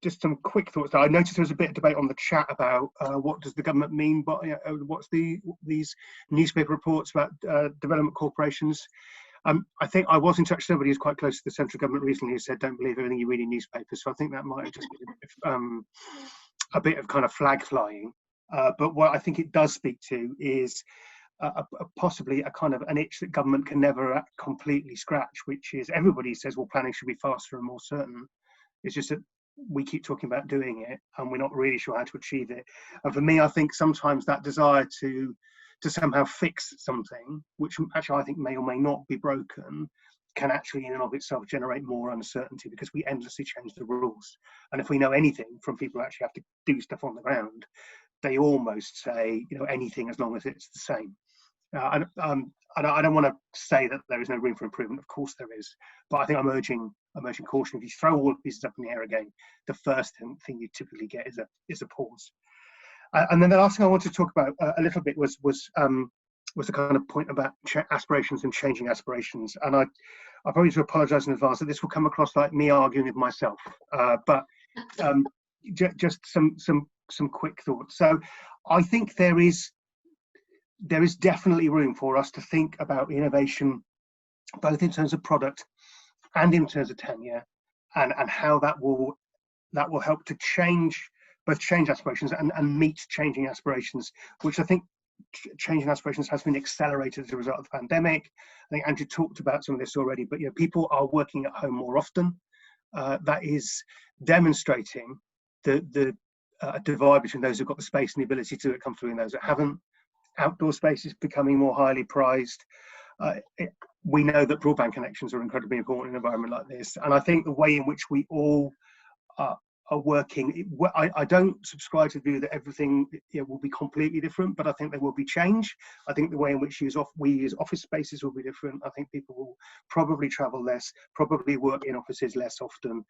just some quick thoughts. I noticed there was a bit of debate on the chat about what does the government mean by what's these newspaper reports about development corporations. I think I was in touch with somebody who's quite close to the central government recently who said, don't believe everything you read in newspapers. So I think that might have just been a bit of kind of flag flying. But what I think it does speak to is possibly a kind of an itch that government can never completely scratch, which is everybody says, well, planning should be faster and more certain. It's just that we keep talking about doing it and we're not really sure how to achieve it. And for me, I think sometimes that desire to somehow fix something, which actually I think may or may not be broken, can actually in and of itself generate more uncertainty because we endlessly change the rules. And if we know anything from people who actually have to do stuff on the ground, they almost say, anything as long as it's the same. And I don't want to say that there is no room for improvement. Of course there is, but I think I'm urging caution. If you throw all the pieces up in the air again, the first thing you typically get is a pause. And then the last thing I wanted to talk about a little bit was the kind of point about aspirations and changing aspirations. And I probably need to apologise in advance that this will come across like me arguing with myself. But just some quick thoughts. So I think there is definitely room for us to think about innovation, both in terms of product and in terms of tenure, and how that will help to change aspirations and meet changing aspirations, which I think changing aspirations has been accelerated as a result of the pandemic. I think Andrew talked about some of this already, but people are working at home more often. That is demonstrating the divide between those who've got the space and the ability to come through and those that haven't. Outdoor space is becoming more highly prized. We know that broadband connections are incredibly important in an environment like this. And I think the way in which we all are working, I don't subscribe to the view that everything will be completely different, but I think there will be change. I think the way in which we use office spaces will be different. I think people will probably travel less, probably work in offices less often.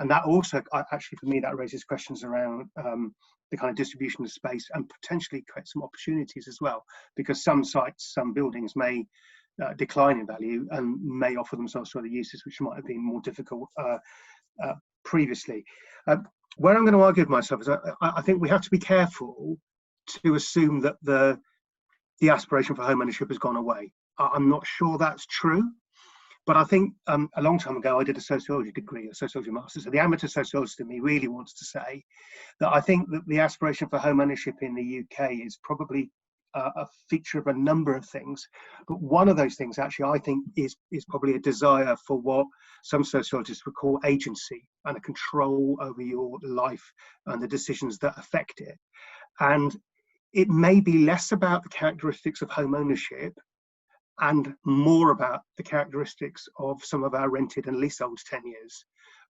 And that also, actually, for me, that raises questions around the kind of distribution of space and potentially create some opportunities as well, because some sites, some buildings may decline in value and may offer themselves to other uses which might have been more difficult previously. Where I'm going to argue with myself is I think we have to be careful to assume that the aspiration for home ownership has gone away. I'm not sure that's true. But I think a long time ago, I did a sociology degree, a sociology master's. So the amateur sociologist in me really wants to say that I think that the aspiration for home ownership in the UK is probably a feature of a number of things. But one of those things, actually, I think is probably a desire for what some sociologists would call agency and a control over your life and the decisions that affect it. And it may be less about the characteristics of home ownership and more about the characteristics of some of our rented and leasehold tenures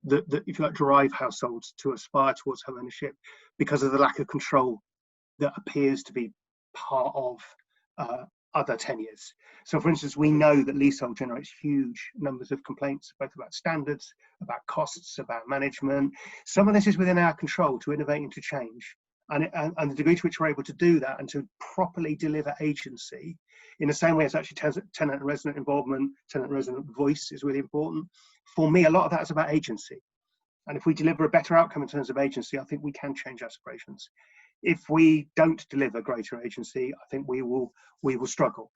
that if you like, drive households to aspire towards home ownership because of the lack of control that appears to be part of other tenures. So, for instance, we know that leasehold generates huge numbers of complaints, both about standards, about costs, about management. Some of this is within our control to innovate and to change. And the degree to which we're able to do that and to properly deliver agency in the same way as actually tenant and resident involvement, tenant and resident voice is really important. For me, a lot of that is about agency. And if we deliver a better outcome in terms of agency, I think we can change aspirations. If we don't deliver greater agency, I think we will struggle.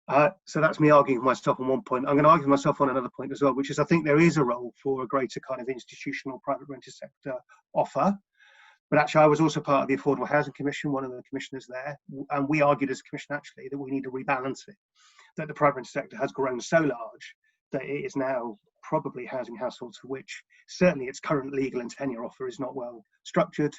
So that's me arguing with myself on one point. I'm going to argue with myself on another point as well, which is I think there is a role for a greater kind of institutional private rented sector offer. But actually, I was also part of the Affordable Housing Commission, one of the commissioners there, and we argued as a commission actually that we need to rebalance it, that the private sector has grown so large that it is now probably housing households for which certainly its current legal and tenure offer is not well structured.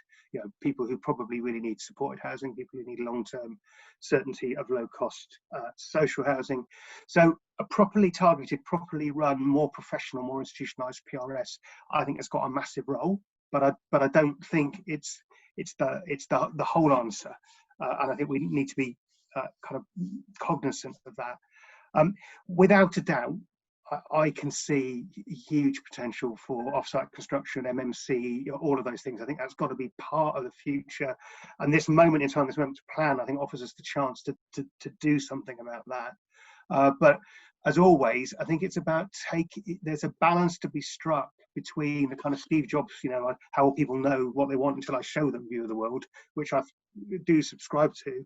People who probably really need supported housing, people who need long-term certainty of low-cost social housing. So a properly targeted, properly run, more professional, more institutionalised PRS, I think has got a massive role. But I don't think it's the whole answer, and I think we need to be kind of cognizant of that. Without a doubt, I can see huge potential for off-site construction, MMC, all of those things. I think that's got to be part of the future. And this moment in time, this moment to plan, I think offers us the chance to do something about that. But as always, I think it's about there's a balance to be struck between the kind of Steve Jobs, how will people know what they want until I show them view of the world, which I do subscribe to,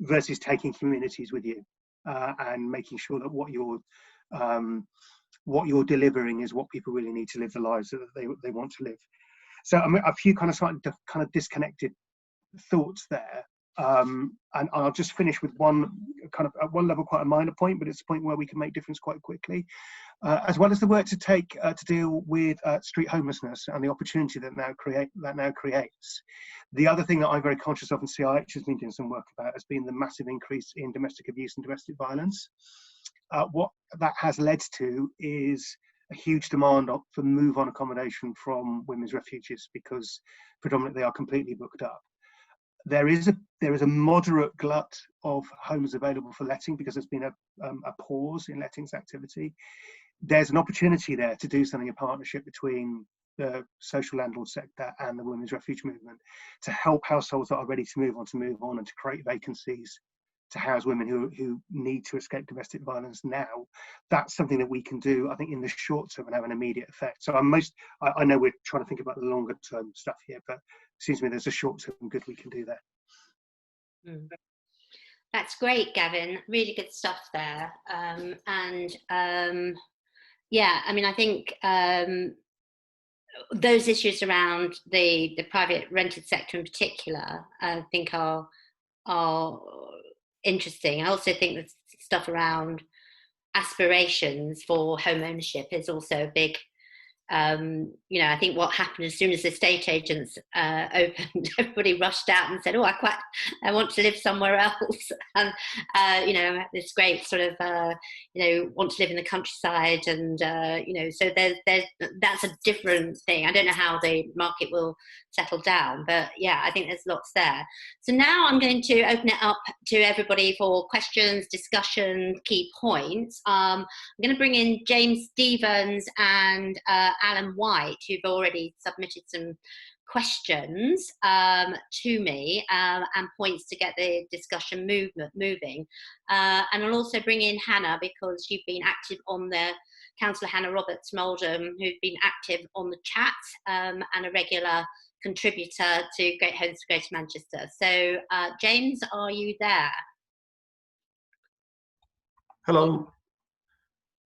versus taking communities with you and making sure that what you're delivering is what people really need to live the lives that they want to live. So I mean, a few kind of slightly kind of disconnected thoughts there. And I'll just finish with one kind of at one level quite a minor point, but it's a point where we can make difference quite quickly, as well as the work to take to deal with street homelessness and the opportunity that now creates. The other thing that I'm very conscious of, and CIH has been doing some work about, has been the massive increase in domestic abuse and domestic violence. What that has led to is a huge demand for move-on accommodation from women's refuges, because predominantly they are completely booked up. There is a moderate glut of homes available for letting because there's been a pause in lettings activity. There's an opportunity there to do something in partnership between the social landlord sector and the women's refuge movement to help households that are ready to move on and to create vacancies to house women who need to escape domestic violence now. That's something that we can do, I think, in the short term and have an immediate effect. So I know we're trying to think about the longer term stuff here, but it seems to me there's a short term good we can do there. That's great, Gavin. Really good stuff there. Yeah, I mean, I think those issues around the private rented sector in particular, I think are interesting. I also think that stuff around aspirations for home ownership is also a big, I think what happened as soon as the estate agents opened, everybody rushed out and said, "Oh, I want to live somewhere else," and this great sort of want to live in the countryside, and so that's a different thing. I don't know how the market will settle down, but yeah, I think there's lots there. So now I'm going to open it up to everybody for questions, discussion, key points. I'm going to bring in James Stevens and Alan White, who've already submitted some questions to me and points to get the discussion moving. And I'll also bring in Hannah, because you've been active on the Councillor Hannah Roberts from Oldham, who's been active on the chat and a regular contributor to Great Homes for Greater Manchester. So James, are you there? Hello.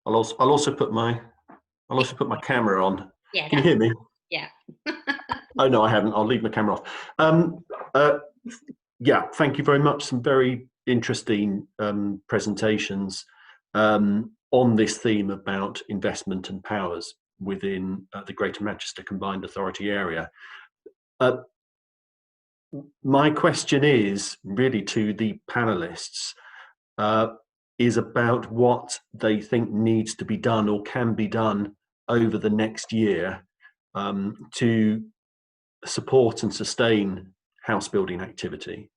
I'll also put my camera on. Yeah. Can you hear me? Yeah. Oh no, I haven't. I'll leave my camera off. Yeah, thank you very much. Some very interesting presentations on this theme about investment and powers within the Greater Manchester Combined Authority area. My question is really to the panelists, is about what they think needs to be done or can be done over the next year to support and sustain house building activity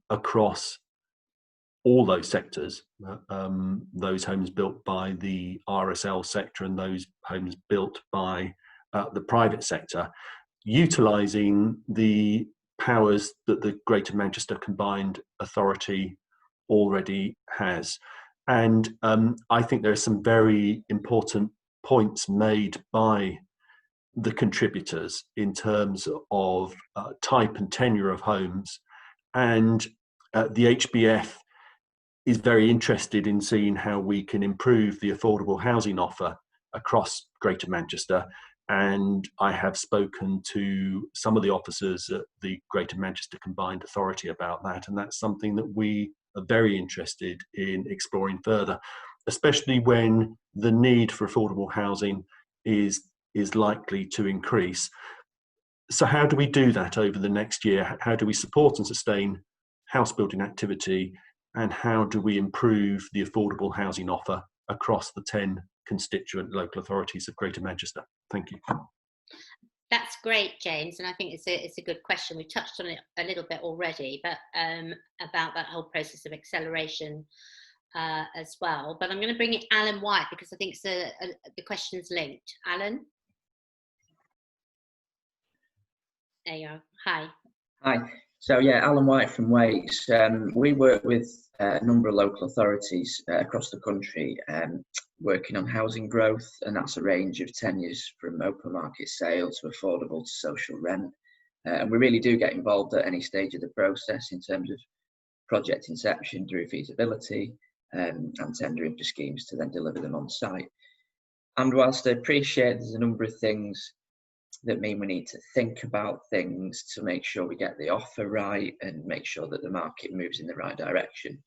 across all those sectors, those homes built by the RSL sector and those homes built by the private sector, utilising the powers that the Greater Manchester Combined Authority already has. And I think there are some very important points made by the contributors in terms of type and tenure of homes, and the HBF is very interested in seeing how we can improve the affordable housing offer across Greater Manchester. And I have spoken to some of the officers at the Greater Manchester Combined Authority about that, and that's something that we are very interested in exploring further, especially when the need for affordable housing is likely to increase. So how do we do that over the next year? How do we support and sustain house building activity, and how do we improve the affordable housing offer across the 10 constituent local authorities of Greater Manchester? Thank you. That's great, James, and I think it's a good question. We touched on it a little bit already, but about that whole process of acceleration as well. But I'm going to bring in Alan White because I think the question's linked. Alan? There you are. Hi. Hi. So yeah, Alan White from Waits. We work with a number of local authorities across the country working on housing growth, and that's a range of tenures from open market sale to affordable to social rent. And we really do get involved at any stage of the process in terms of project inception through feasibility and tendering for schemes to then deliver them on site. And whilst I appreciate there's a number of things that mean we need to think about things to make sure we get the offer right and make sure that the market moves in the right direction,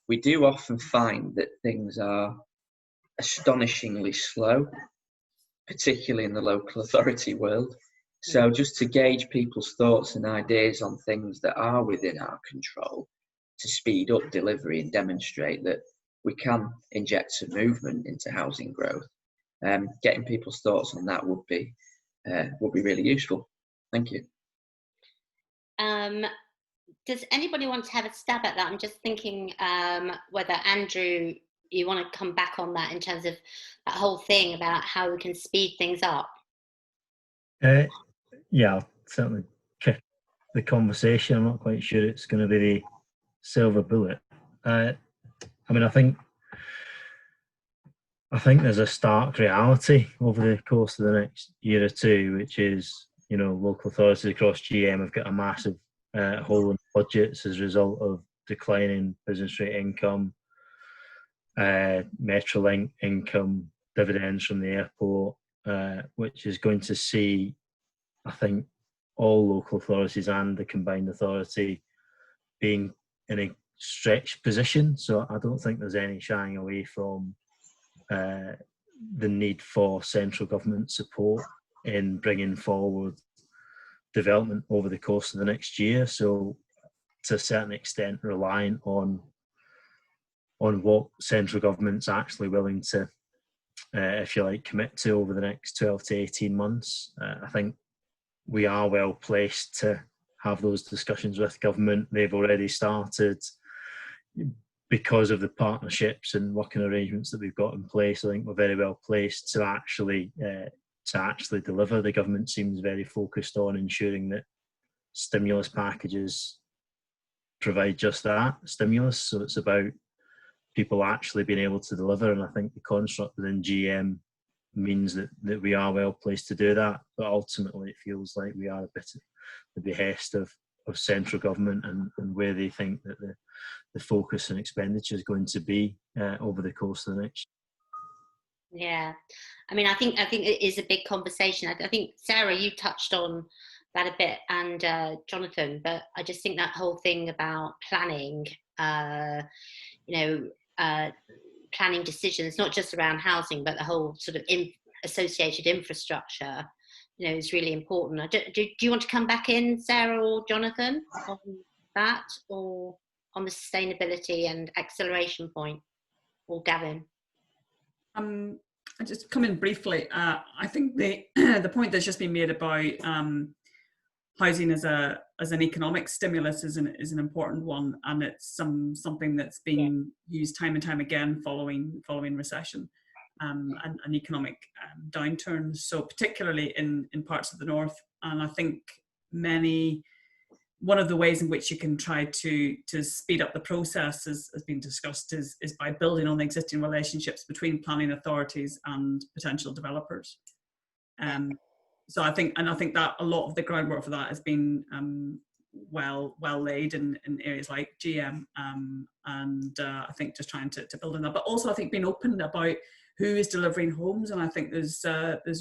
we do often find that things are astonishingly slow, particularly in the local authority world. So just to gauge people's thoughts and ideas on things that are within our control to speed up delivery and demonstrate that we can inject some movement into housing growth, getting people's thoughts on that would be really useful. Thank you. Does anybody want to have a stab at that? I'm just thinking whether, Andrew, you want to come back on that in terms of that whole thing about how we can speed things up. Yeah, I'll certainly kick the conversation. I'm not quite sure it's going to be the silver bullet. I mean, I think there's a stark reality over the course of the next year or two, which is, you know, local authorities across GM have got a massive hole in budgets as a result of declining business rate income, Metrolink income, dividends from the airport, which is going to see, I think, all local authorities and the combined authority being in a stretched position. So I don't think there's any shying away from the need for central government support in bringing forward development over the course of the next year. So to a certain extent reliant on what central government's actually willing to, if you like, commit to over the next 12 to 18 months. I think we are well placed to have those discussions with government. They've already started because of the partnerships and working arrangements that we've got in place. I think we're very well placed to actually deliver. The government seems very focused on ensuring that stimulus packages provide just that, stimulus. So it's about people actually being able to deliver, and I think the construct within GM means that we are well placed to do that. But ultimately it feels like we are a bit at the behest of central government and where they think that the focus and expenditure is going to be over the course of the next year. Yeah, I mean, I think it is a big conversation. I think, Sarah, you touched on that a bit, and Jonathan, but I just think that whole thing about planning, planning decisions, not just around housing, but the whole sort of associated infrastructure, is really important. Do you want to come back in, Sarah or Jonathan, on that, or on the sustainability and acceleration point, or Gavin? I just come in briefly. I think the point that's just been made about housing as an economic stimulus is an important one, and it's something that's been used time and time again following recession and economic downturns. So particularly in parts of the north, and I think one of the ways in which you can try to speed up the process, as been discussed, is by building on existing relationships between planning authorities and potential developers. So I think that a lot of the groundwork for that has been well laid in areas like GM, and I think just trying to build on that, but also I think being open about who is delivering homes, and I think there's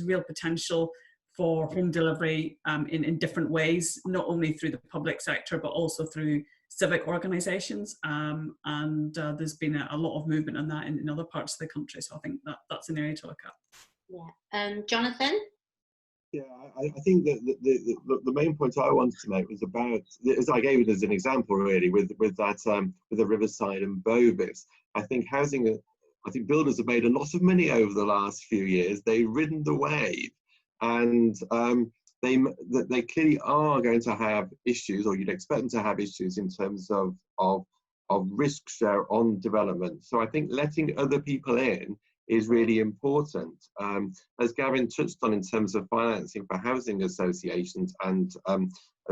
real potential for home delivery in different ways, not only through the public sector but also through civic organisations, and there's been a lot of movement on that in other parts of the country. So I think that's an area to look at. Yeah, Jonathan. Yeah, I think that the main point I wanted to make was about, as I gave it as an example, really, with that with the Riverside and Bovis. I think builders have made a lot of money over the last few years. They've ridden the wave, and they clearly are going to have issues, or you'd expect them to have issues in terms of risk share on development. So I think letting other people in is really important. As Gavin touched on in terms of financing for housing associations and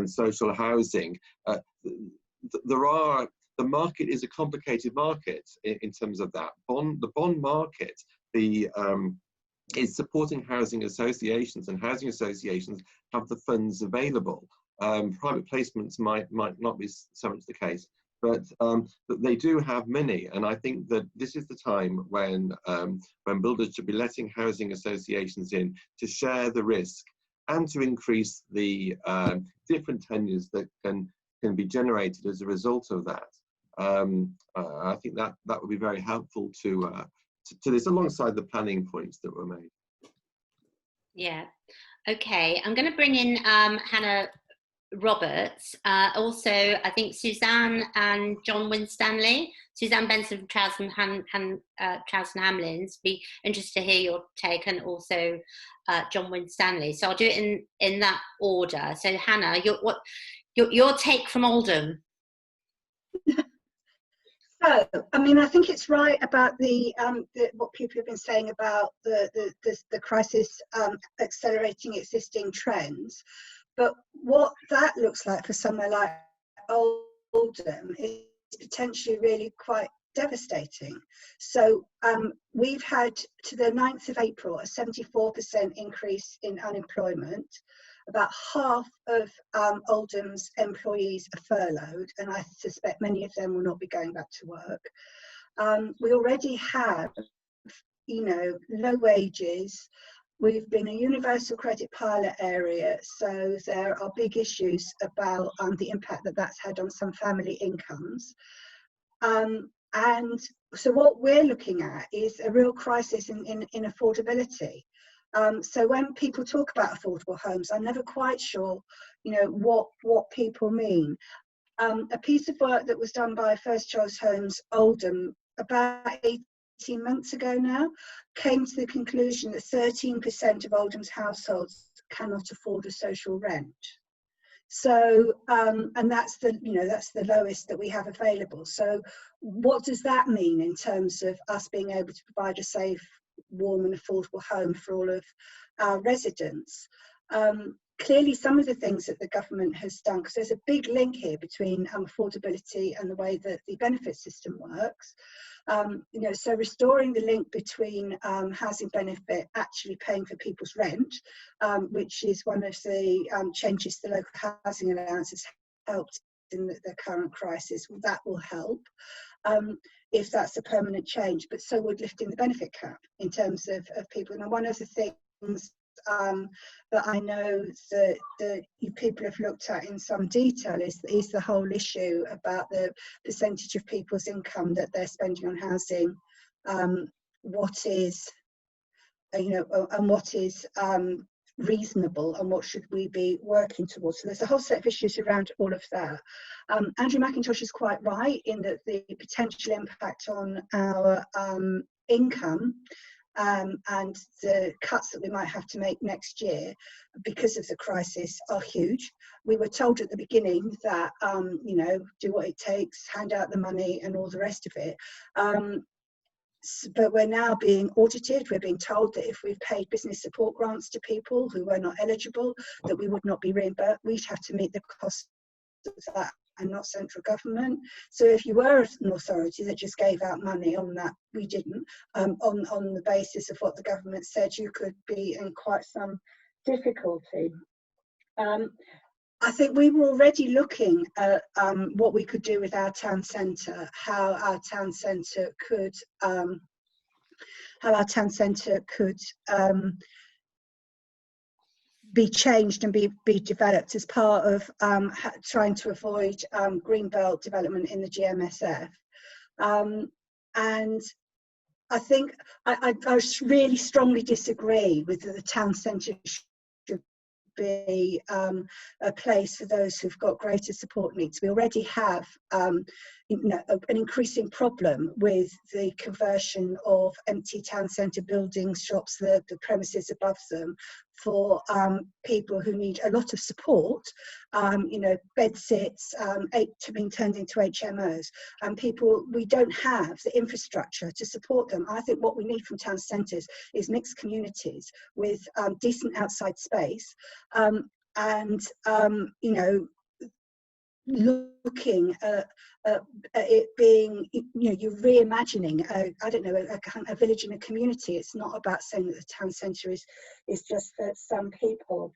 social housing, the market is a complicated market in terms of that. The bond market is supporting housing associations, and housing associations have the funds available. Private placements might not be so much the case, but they do have money, and I think that this is the time when builders should be letting housing associations in to share the risk and to increase the different tenures that can be generated as a result of that. I think that would be very helpful to this, alongside the planning points that were made. Yeah. Okay. I'm going to bring in Hannah Roberts. Also, I think Suzanne and John Winstanley. Suzanne Benson from Trowson Hamlins. Be interested to hear your take, and also John Winstanley. So I'll do it in that order. So Hannah, your take from Oldham. So, I mean, I think it's right about what people have been saying about the crisis accelerating existing trends. But what that looks like for somewhere like Oldham is potentially really quite devastating. So we've had, to the 9th of April, a 74% increase in unemployment. About half of Oldham's employees are furloughed, and I suspect many of them will not be going back to work. We already have, low wages. We've been a universal credit pilot area, so there are big issues about the impact that that's had on some family incomes. And so what we're looking at is a real crisis in affordability. So when people talk about affordable homes, I'm never quite sure, what people mean. A piece of work that was done by First Choice Homes Oldham about 18 months ago now came to the conclusion that 13% of Oldham's households cannot afford a social rent. So, and that's the lowest that we have available. So what does that mean in terms of us being able to provide a safe, warm and affordable home for all of our residents? Clearly some of the things that the government has done, because there's a big link here between affordability and the way that the benefit system works. So restoring the link between housing benefit actually paying for people's rent, which is one of the changes the local housing allowance has helped in the current crisis, well, that will help if that's a permanent change, but so would lifting the benefit cap in terms of people. Now, one of the things that I know that people have looked at in some detail is the whole issue about the percentage of people's income that they're spending on housing, what is reasonable and what should we be working towards. So there's a whole set of issues around all of that. Andrew McIntosh is quite right in that the potential impact on our income and the cuts that we might have to make next year because of the crisis are huge. We were told at the beginning that, do what it takes, hand out the money and all the rest of it. But we're now being audited. We're being told that if we've paid business support grants to people who were not eligible, that we would not be reimbursed. We'd have to meet the cost of that and not central government. So if you were an authority that just gave out money on that, we didn't, on the basis of what the government said, you could be in quite some difficulty. I think we were already looking at what we could do with our town centre, how our town centre could be changed and be developed as part of trying to avoid greenbelt development in the GMSF. And I think I really strongly disagree with the town centre should be a place for those who've got greater support needs. We already have an increasing problem with the conversion of empty town centre buildings, shops, the premises above them for people who need a lot of support, you know, bed sits, being turned into HMOs, and people, we don't have the infrastructure to support them. I think what we need from town centres is mixed communities with decent outside space, and you know, looking at it being, you know, you're reimagining I don't know, a village and a community. It's not about saying that the town centre is just for some people.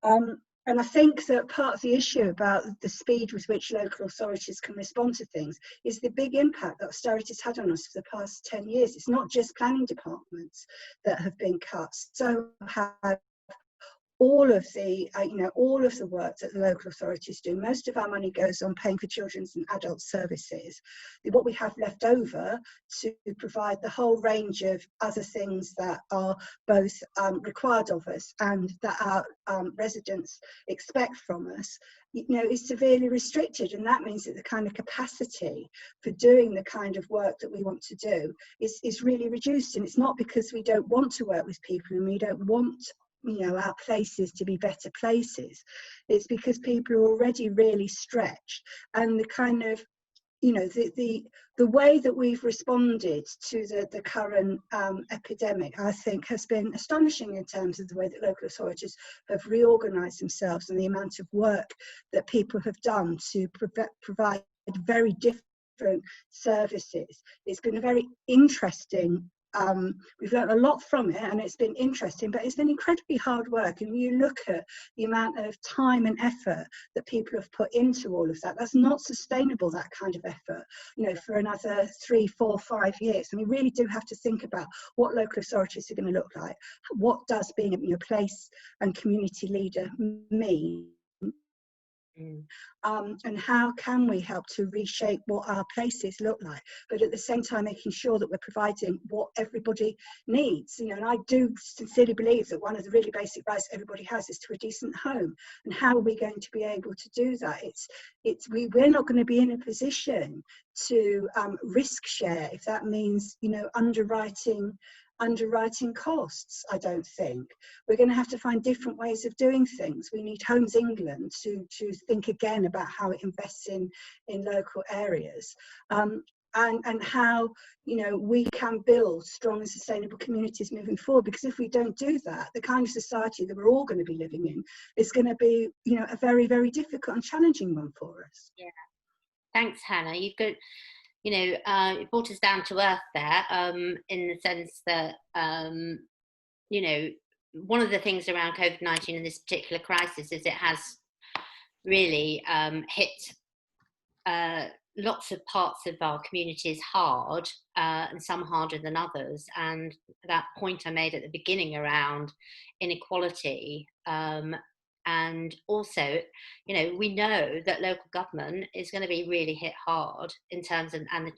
And I think that part of the issue about the speed with which local authorities can respond to things is the big impact that austerity has had on us for the past 10 years. It's not just planning departments that have been cut, so have all of the, you know, all of the work that the local authorities do. Most of our money goes on paying for children's and adult services. What we have left over to provide the whole range of other things that are both required of us and that our residents expect from us, you know, is severely restricted. And that means that the kind of capacity for doing the kind of work that we want to do is really reduced. And it's not because we don't want to work with people and we don't want, you know, our places to be better places. It's because people are already really stretched, and the kind of, you know, the way that we've responded to the current epidemic, I think, has been astonishing in terms of the way that local authorities have reorganised themselves and the amount of work that people have done to provide very different services. It's been a very interesting, we've learned a lot from it, and it's been interesting, but it's been incredibly hard work. And you look at the amount of time and effort that people have put into all of that, that's not sustainable, that kind of effort, you know, for another 3, 4, 5 years. And we really do have to think about what local authorities are going to look like. What does being a, you know, place and community leader mean? And how can we help to reshape what our places look like, but at the same time making sure that we're providing what everybody needs, you know. And I do sincerely believe that one of the really basic rights everybody has is to a decent home. And how are we going to be able to do that? We're not going to be in a position to risk share if that means, you know, underwriting costs. I don't think we're going to have to find different ways of doing things. We need Homes England to think again about how it invests in local areas, and how, you know, we can build strong and sustainable communities moving forward. Because if we don't do that, the kind of society that we're all going to be living in is going to be, you know, a very, very difficult and challenging one for us. Yeah, thanks, Hannah. You've got, you know, it brought us down to earth there, in the sense that, you know, one of the things around COVID-19 in this particular crisis is it has really hit lots of parts of our communities hard, and some harder than others. And that point I made at the beginning around inequality, and also, you know, we know that local government is going to be really hit hard in terms of, and the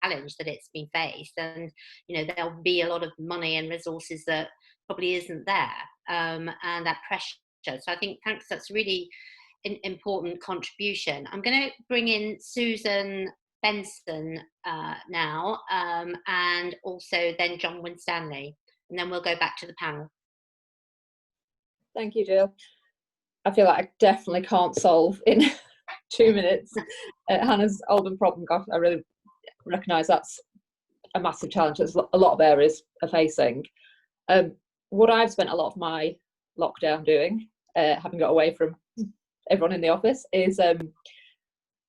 challenge that it's been faced. And, you know, there'll be a lot of money and resources that probably isn't there, and that pressure. So I think, thanks, that's really an important contribution. I'm going to bring in Susan Benson now, and also then John Winstanley, and then we'll go back to the panel. Thank you, Jill. I feel like I definitely can't solve in 2 minutes Hannah's Oldham problem. Gosh, I really recognise that's a massive challenge that a lot of areas are facing. What I've spent a lot of my lockdown doing, having got away from everyone in the office, is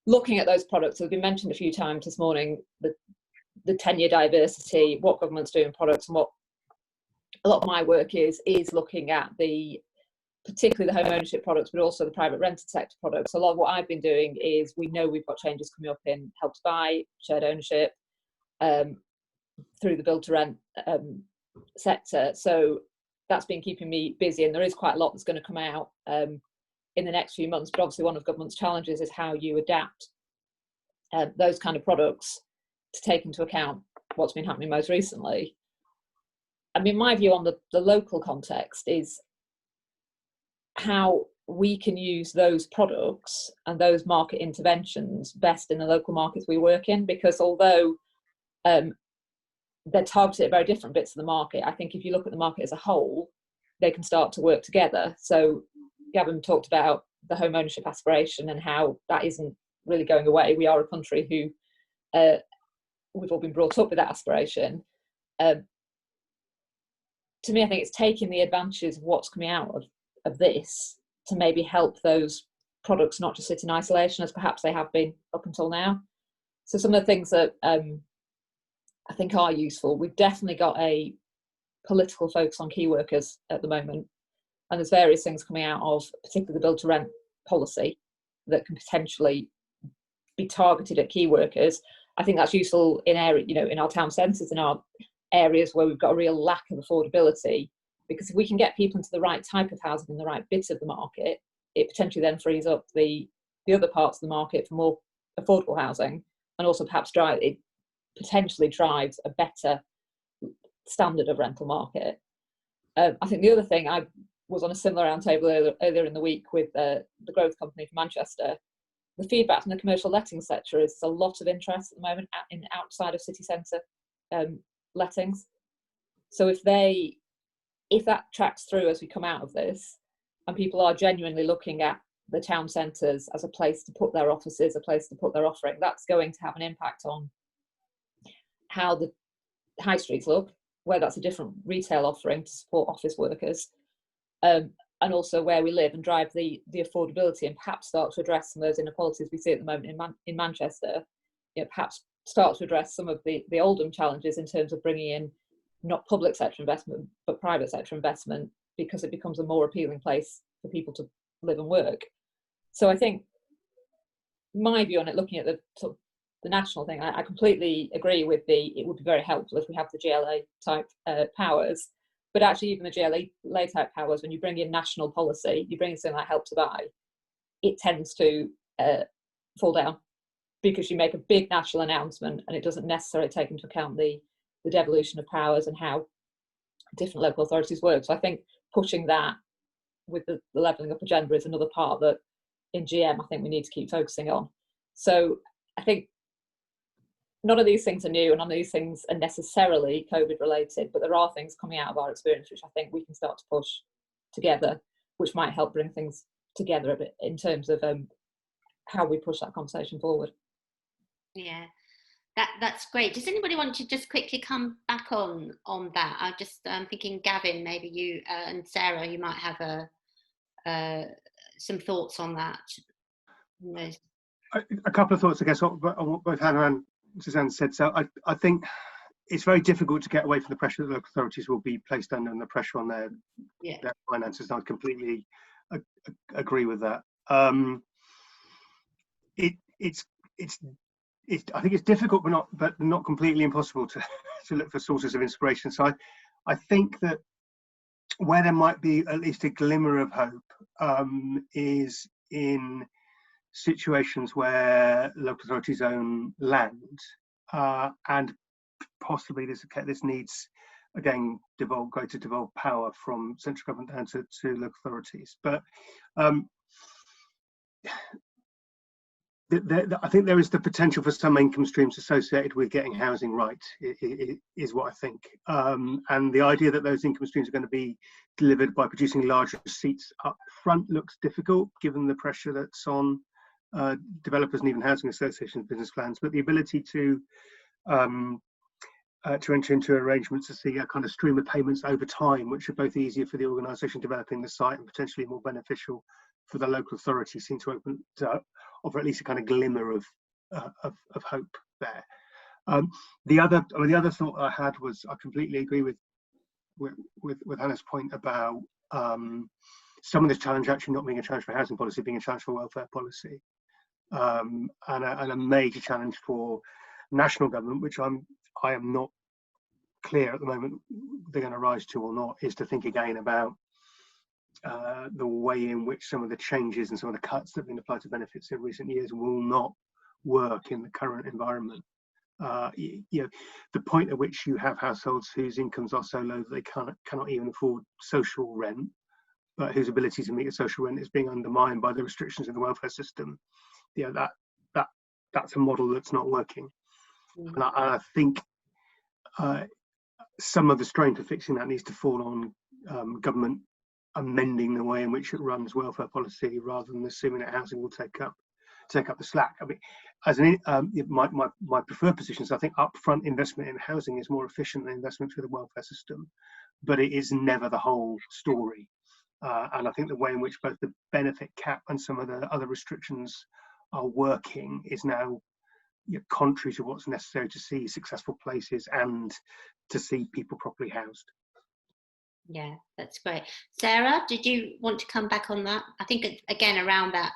looking at those products that have been mentioned a few times this morning, the tenure diversity, what government's doing products, and what a lot of my work is looking at particularly the home ownership products, but also the private rented sector products. A lot of what I've been doing is, we know we've got changes coming up in Help to Buy, shared ownership, through the build to rent sector. So that's been keeping me busy, and there is quite a lot that's going to come out in the next few months. But obviously one of government's challenges is how you adapt those kind of products to take into account what's been happening most recently. I mean, my view on the local context is how we can use those products and those market interventions best in the local markets we work in, because although they're targeted at very different bits of the market, I think if you look at the market as a whole, they can start to work together. So Gavin talked about the home ownership aspiration and how that isn't really going away. We are a country who we've all been brought up with that aspiration. To me, I think it's taking the advantages of what's coming out of this to maybe help those products not just sit in isolation as perhaps they have been up until now. So some of the things that I think are useful, we've definitely got a political focus on key workers at the moment, and there's various things coming out of particularly the build to rent policy that can potentially be targeted at key workers. I think that's useful in in our town centres, in our areas where we've got a real lack of affordability, because if we can get people into the right type of housing in the right bits of the market, it potentially then frees up the other parts of the market for more affordable housing, and also perhaps potentially drives a better standard of rental market. I think the other thing, I was on a similar roundtable earlier in the week with the growth company from Manchester. The feedback from the commercial letting sector is a lot of interest at the moment in outside of city centre lettings. So if that tracks through as we come out of this, and people are genuinely looking at the town centres as a place to put their offices, a place to put their offering, that's going to have an impact on how the high streets look, where that's a different retail offering to support office workers, and also where we live, and drive the affordability, and perhaps start to address some of those inequalities we see at the moment in Manchester. Perhaps start to address some of the Oldham challenges in terms of bringing in not public sector investment but private sector investment, because it becomes a more appealing place for people to live and work. So I think my view on it, looking at the national thing, I completely agree with it would be very helpful if we have the GLA type powers, but actually even the GLA type powers, when you bring in national policy, you bring in something like Help to Buy, it tends to fall down, because you make a big national announcement and it doesn't necessarily take into account the devolution of powers and how different local authorities work. So I think pushing that with the levelling up agenda is another part that in GM I think we need to keep focusing on. So I think none of these things are new, and none of these things are necessarily COVID related, but there are things coming out of our experience which I think we can start to push together, which might help bring things together a bit in terms of how we push that conversation forward. Yeah, that's great. Does anybody want to just quickly come back on that? I'm just thinking, Gavin, maybe you and Sarah, you might have some thoughts on that. A couple of thoughts, I guess, on what both Hannah and Suzanne said. So I think it's very difficult to get away from the pressure that local authorities will be placed under, and the pressure on their finances. I completely agree with that. I think it's difficult, but not completely impossible to look for sources of inspiration. So I think that where there might be at least a glimmer of hope is in situations where local authorities own land, and possibly this needs, again, greater devolved power from central government down to local authorities. But I think there is the potential for some income streams associated with getting housing right, is what I think. And the idea that those income streams are going to be delivered by producing larger receipts up front looks difficult, given the pressure that's on developers and even housing associations' business plans. But the ability to enter into arrangements to see a kind of stream of payments over time, which are both easier for the organisation developing the site and potentially more beneficial for the local authority, seem to offer at least a kind of glimmer of hope there. The other thought I had was, I completely agree with Hannah's point about some of this challenge actually not being a challenge for housing policy, being a challenge for welfare policy, and a major challenge for national government, which I am not clear at the moment they're going to rise to or not, is to think again about the way in which some of the changes and some of the cuts that have been applied to benefits in recent years will not work in the current environment. The point at which you have households whose incomes are so low that they cannot even afford social rent, but whose ability to meet a social rent is being undermined by the restrictions in the welfare system. That's a model that's not working. And I think some of the strain for fixing that needs to fall on government amending the way in which it runs welfare policy rather than assuming that housing will take up the slack. I mean, as my preferred position is I think upfront investment in housing is more efficient than investment through the welfare system, but it is never the whole story. And I think the way in which both the benefit cap and some of the other restrictions are working is now contrary to what's necessary to see successful places and to see people properly housed. Yeah, that's great. Sarah, did you want to come back on that? I think again around that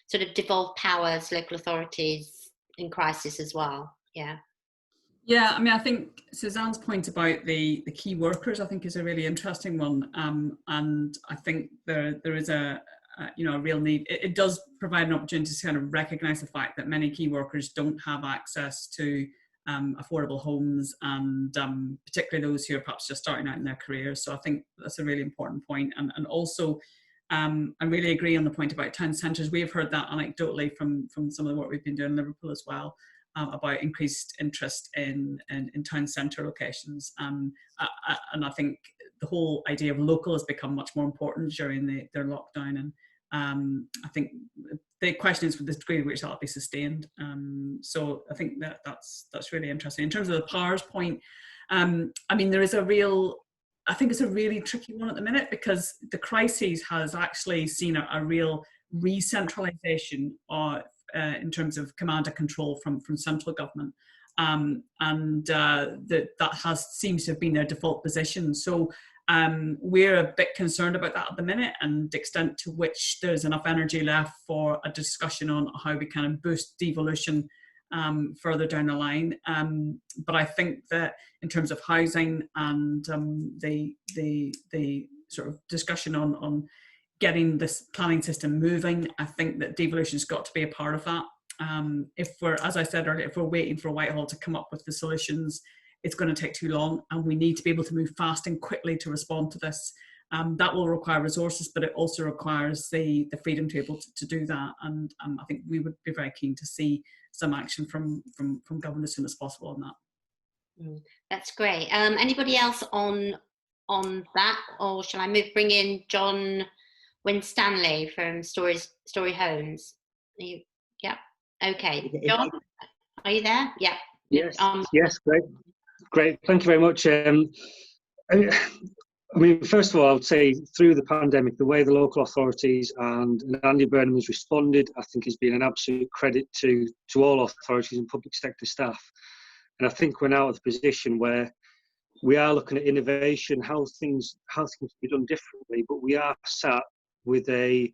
sort of devolved powers, local authorities in crisis as well. Yeah. Yeah, I mean, I think Suzanne's point about the key workers, I think, is a really interesting one, and I think there is a real need. It does provide an opportunity to kind of recognise the fact that many key workers don't have access to affordable homes, and particularly those who are perhaps just starting out in their careers. So I think that's a really important point, and also I really agree on the point about town centres. We have heard that anecdotally from some of the work we've been doing in Liverpool as well. About increased interest in town centre locations. And I think the whole idea of local has become much more important during their lockdown. And I think the question is with the degree to which that'll be sustained. So I think that's really interesting. In terms of the powers point, I mean, there is I think it's a really tricky one at the minute, because the crisis has actually seen a real re-centralisation in terms of command and control from central government, that seems to have been their default position. So we're a bit concerned about that at the minute, and the extent to which there's enough energy left for a discussion on how we kind of boost devolution further down the line. But I think that in terms of housing and the sort of discussion on getting this planning system moving, I think that devolution's got to be a part of that. If we're, as I said earlier, if we're waiting for Whitehall to come up with the solutions, it's going to take too long, and we need to be able to move fast and quickly to respond to this. That will require resources, but it also requires the freedom to be able to do that. And I think we would be very keen to see some action from government as soon as possible on that. That's great. Anybody else on that, or shall I bring in John Winstanley from Story Homes? Yeah. Okay. John, are you there? Yeah. Yes. Yes. Great. Thank you very much. I mean, first of all, I would say through the pandemic, the way the local authorities and Andy Burnham has responded, I think, has been an absolute credit to all authorities and public sector staff. And I think we're now at the position where we are looking at innovation, how things can be done differently, but we are sat with a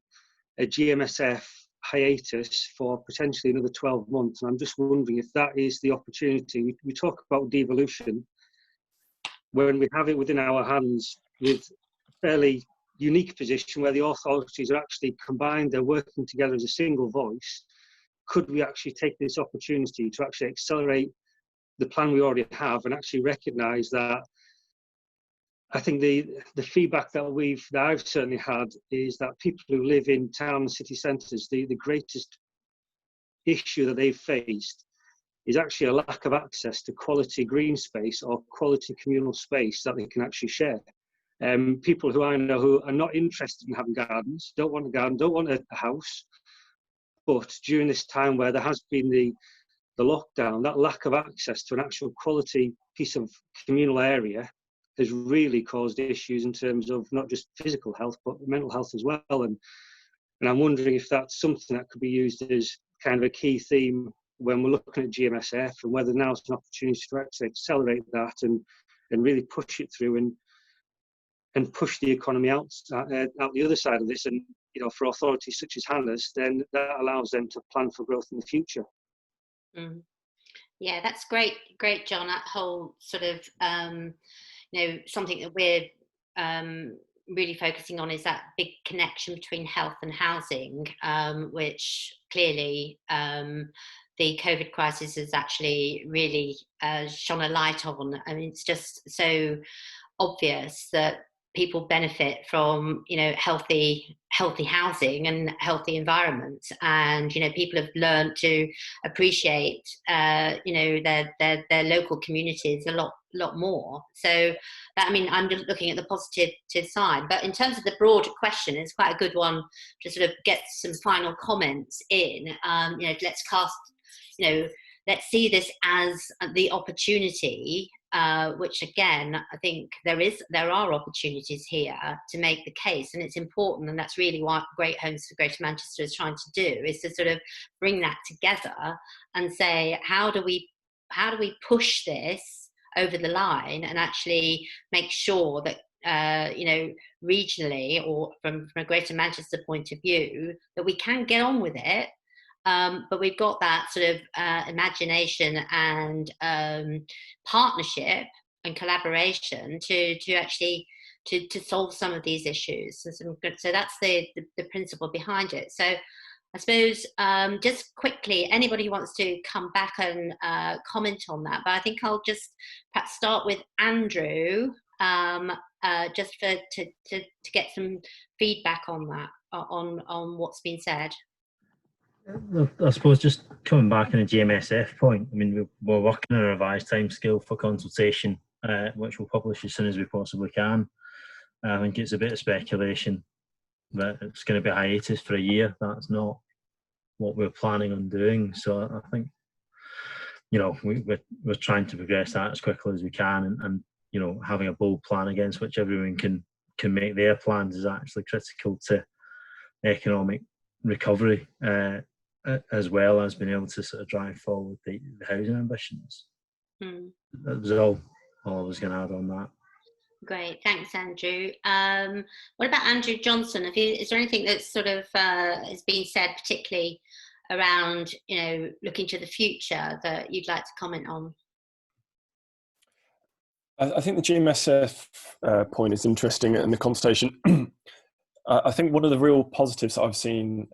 GMSF hiatus for potentially another 12 months. And I'm just wondering if that is the opportunity. We talk about devolution when we have it within our hands with a fairly unique position where the authorities are actually combined, they're working together as a single voice. Could we actually take this opportunity to actually accelerate the plan we already have and actually recognise that? I think the feedback that I've certainly had is that people who live in town and city centres, the greatest issue that they've faced is actually a lack of access to quality green space or quality communal space that they can actually share. People who I know who are not interested in having gardens, don't want a garden, don't want a house, but during this time where there has been the lockdown, that lack of access to an actual quality piece of communal area has really caused issues in terms of not just physical health, but mental health as well. And I'm wondering if that's something that could be used as kind of a key theme when we're looking at GMSF, and whether now's an opportunity to actually accelerate that and really push it through and push the economy out the other side of this. And, you know, for authorities such as Hannah's, then that allows them to plan for growth in the future. Yeah, that's great, John. That whole sort of, something that we're really focusing on is that big connection between health and housing, which clearly the COVID crisis has actually really shone a light on. I mean, it's just so obvious that people benefit from, you know, healthy housing and healthy environments, and, you know, people have learned to appreciate, you know, their local communities a lot more. So that, I mean, I'm just looking at the positive side, but in terms of the broader question, it's quite a good one to sort of get some final comments in. You know, let's cast, you know, let's see this as the opportunity, which again, I think there are opportunities here to make the case, and it's important, and that's really what Great Homes for Greater Manchester is trying to do, is to sort of bring that together and say, how do we push this over the line and actually make sure that, you know, regionally, or from a Greater Manchester point of view, that we can get on with it. But we've got that sort of imagination and partnership and collaboration to actually to solve some of these issues. So that's the principle behind it. So I suppose just quickly, anybody who wants to come back and comment on that, but I think I'll just perhaps start with Andrew, just to get some feedback on that, on what's been said. I suppose just coming back on a GMSF point, I mean, we're working on a revised timescale for consultation, which we'll publish as soon as we possibly can. I think it's a bit of speculation that it's going to be hiatus for a year. That's not what we're planning on doing. So I think, you know, we're trying to progress that as quickly as we can, and you know, having a bold plan against which everyone can make their plans is actually critical to economic recovery, as well as being able to sort of drive forward the housing ambitions. That was all I was going to add on that. Great, thanks, Andrew. What about Andrew Johnston? Is there anything that's sort of has been said, particularly around, you know, looking to the future, that you'd like to comment on? I think the GMSF point is interesting in the consultation. I think one of the real positives that I've seen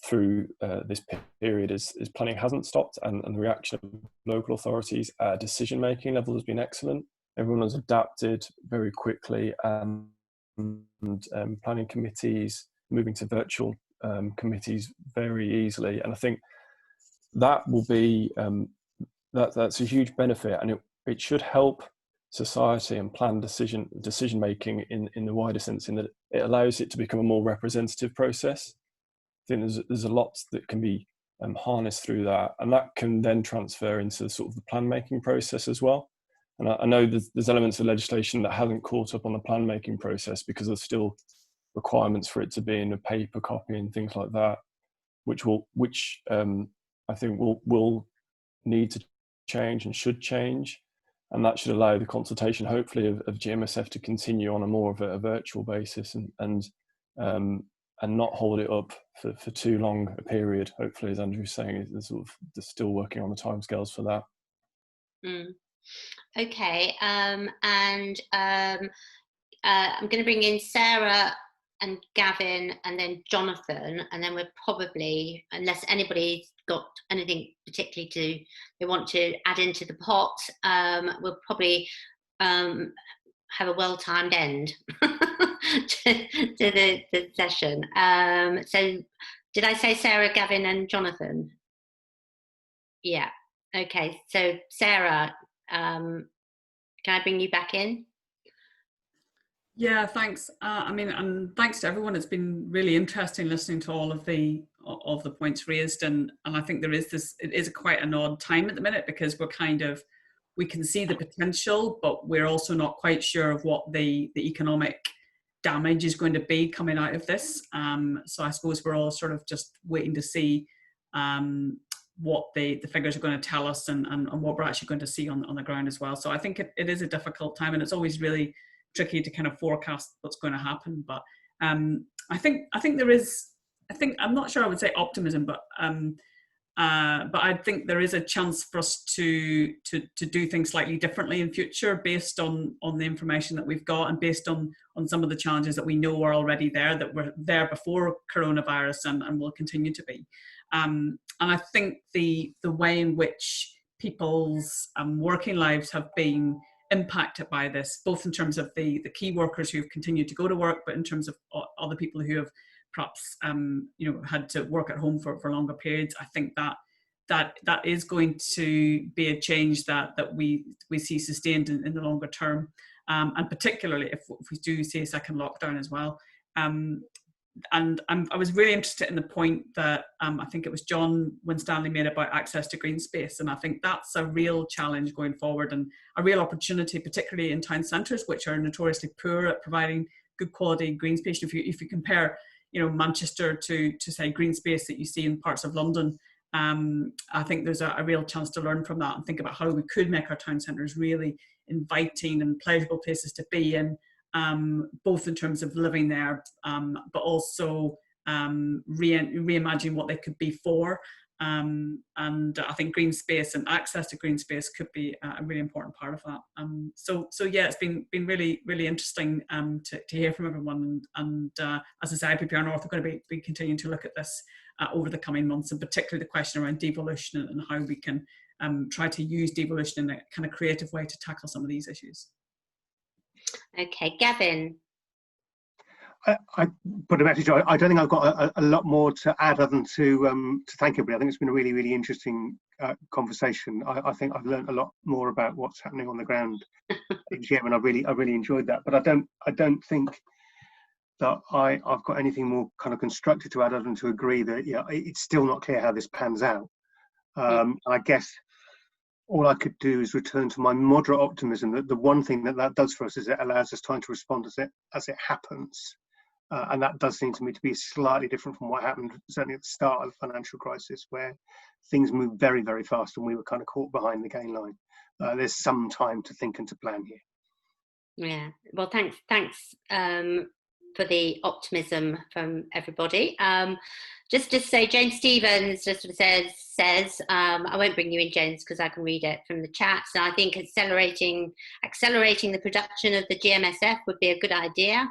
through this period is planning hasn't stopped, and the reaction of local authorities at decision-making level has been excellent. Everyone has adapted very quickly, and planning committees moving to virtual committees very easily. And I think that will be, that's a huge benefit, and it should help society and plan decision making in the wider sense, in that it allows it to become a more representative process. I think there's a lot that can be harnessed through that, and that can then transfer into sort of the plan making process as well. And I know there's elements of legislation that hasn't caught up on the plan making process because there's still requirements for it to be in a paper copy and things like that, which I think will need to change and should change. And that should allow the consultation, hopefully, of GMSF to continue on a more of a virtual basis, and not hold it up for too long a period. Hopefully, as Andrew's saying, they're still working on the timescales for that. Okay, and I'm going to bring in Sarah and Gavin and then Jonathan, and then we're probably, unless anybody's got anything particularly they want to add into the pot, we'll probably have a well-timed end to the session. So did I say Sarah, Gavin and Jonathan? Yeah, okay, so Sarah, can I bring you back in? Yeah, thanks. I mean, and thanks to everyone. It's been really interesting listening to all of the points raised, and I think there is this. It is quite an odd time at the minute, because we can see the potential, but we're also not quite sure of what the economic damage is going to be coming out of this. So I suppose we're all sort of just waiting to see what the figures are going to tell us, and what we're actually going to see on the ground as well. So I think it is a difficult time, and it's always really tricky to kind of forecast what's going to happen. But I think there is, I'm not sure I would say optimism, but I think there is a chance for us to do things slightly differently in future, based on the information that we've got, and based on some of the challenges that we know are already there, that were there before coronavirus and will continue to be. And I think the way in which people's working lives have been impacted by this, both in terms of the key workers who have continued to go to work, but in terms of other people who have perhaps had to work at home for longer periods. I think that is going to be a change that we see sustained in the longer term, and particularly if we do see a second lockdown as well. And I was really interested in the point that I think it was John Winstanley made about access to green space, and I think that's a real challenge going forward and a real opportunity, particularly in town centres, which are notoriously poor at providing good quality green space. If you compare, Manchester to say green space that you see in parts of London, I think there's a real chance to learn from that and think about how we could make our town centres really inviting and pleasurable places to be in. Both in terms of living there, but also reimagine what they could be for. And I think green space and access to green space could be a really important part of that. So yeah, it's been really, really interesting to hear from everyone. And as I say, IPPR North are going to be continuing to look at this over the coming months, and particularly the question around devolution and how we can try to use devolution in a kind of creative way to tackle some of these issues. Okay, Gavin. I put a message. I don't think I've got a lot more to add other than to thank everybody. I think it's been a really, really interesting conversation. I think I've learned a lot more about what's happening on the ground in GM, and I really enjoyed that. But I don't think that I've got anything more kind of constructive to add other than to agree that it's still not clear how this pans out. I guess all I could do is return to my moderate optimism that the one thing that does for us is it allows us time to respond as it happens. And that does seem to me to be slightly different from what happened certainly at the start of the financial crisis, where things moved very, very fast and we were kind of caught behind the gain line. There's some time to think and to plan here. Yeah, well, thanks for the optimism from everybody. Just to say, James Stevens just says I won't bring you in, James, because I can read it from the chat. So I think accelerating the production of the GMSF would be a good idea.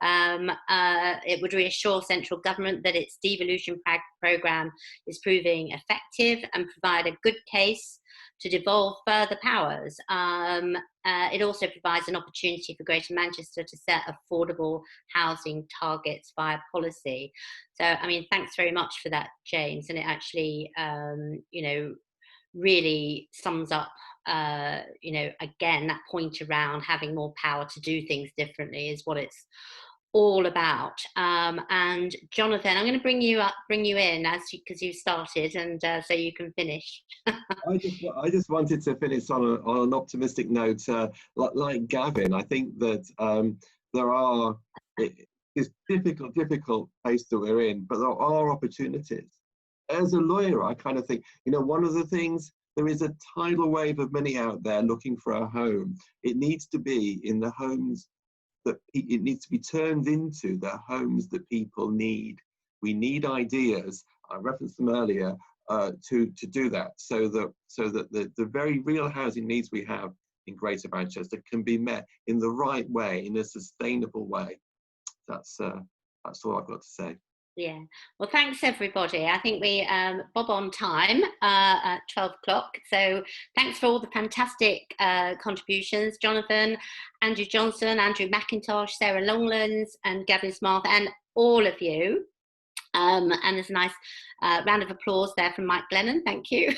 It would reassure central government that its devolution programme is proving effective and provide a good case to devolve further powers. It also provides an opportunity for Greater Manchester to set affordable housing targets via policy. So, I mean, thanks very much for that, James. And it actually, really sums up, again, that point around having more power to do things differently is what it's all about. And Jonathan, I'm going to bring you in because you started, and so you can finish. I just wanted to finish on an optimistic note, like Gavin. I think that it's difficult place that we're in, but there are opportunities. As a lawyer, I kind of think, one of the things, there is a tidal wave of many out there looking for a home. It needs to be in the homes that it needs to be turned into the homes that people need. We need ideas. I referenced them earlier to do that, so that the very real housing needs we have in Greater Manchester can be met in the right way, in a sustainable way. That's all I've got to say. Yeah, well, thanks everybody. I think we bob on time at 12 o'clock. So thanks for all the fantastic contributions, Jonathan, Andrew Johnston, Andrew McIntosh, Sarah Longlands, and Gavin Smart, and all of you. And there's a nice round of applause there from Mike Glennon. Thank you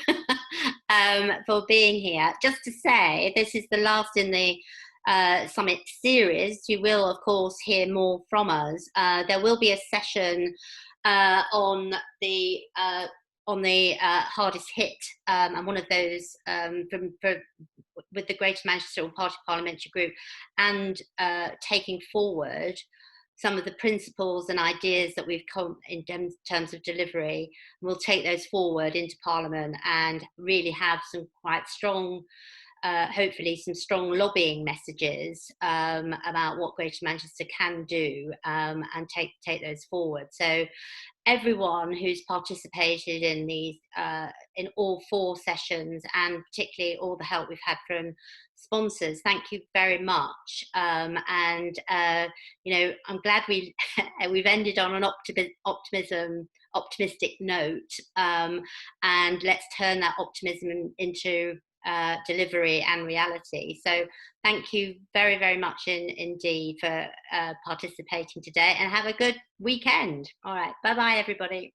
for being here. Just to say, this is the last in the summit series. You will, of course, hear more from us. There will be a session on the hardest hit, and one of those with the Greater Manchester Party Parliamentary Group, and taking forward some of the principles and ideas that we've come in terms of delivery. We'll take those forward into Parliament and really have some quite strong, hopefully some strong lobbying messages about what Greater Manchester can do, and take those forward. So everyone who's participated in these, in all 4 sessions, and particularly all the help we've had from sponsors, thank you very much. I'm glad we've ended on an optimistic note, and let's turn that optimism into delivery and reality. So thank you very, very much indeed for participating today, and have a good weekend. All right, bye bye everybody.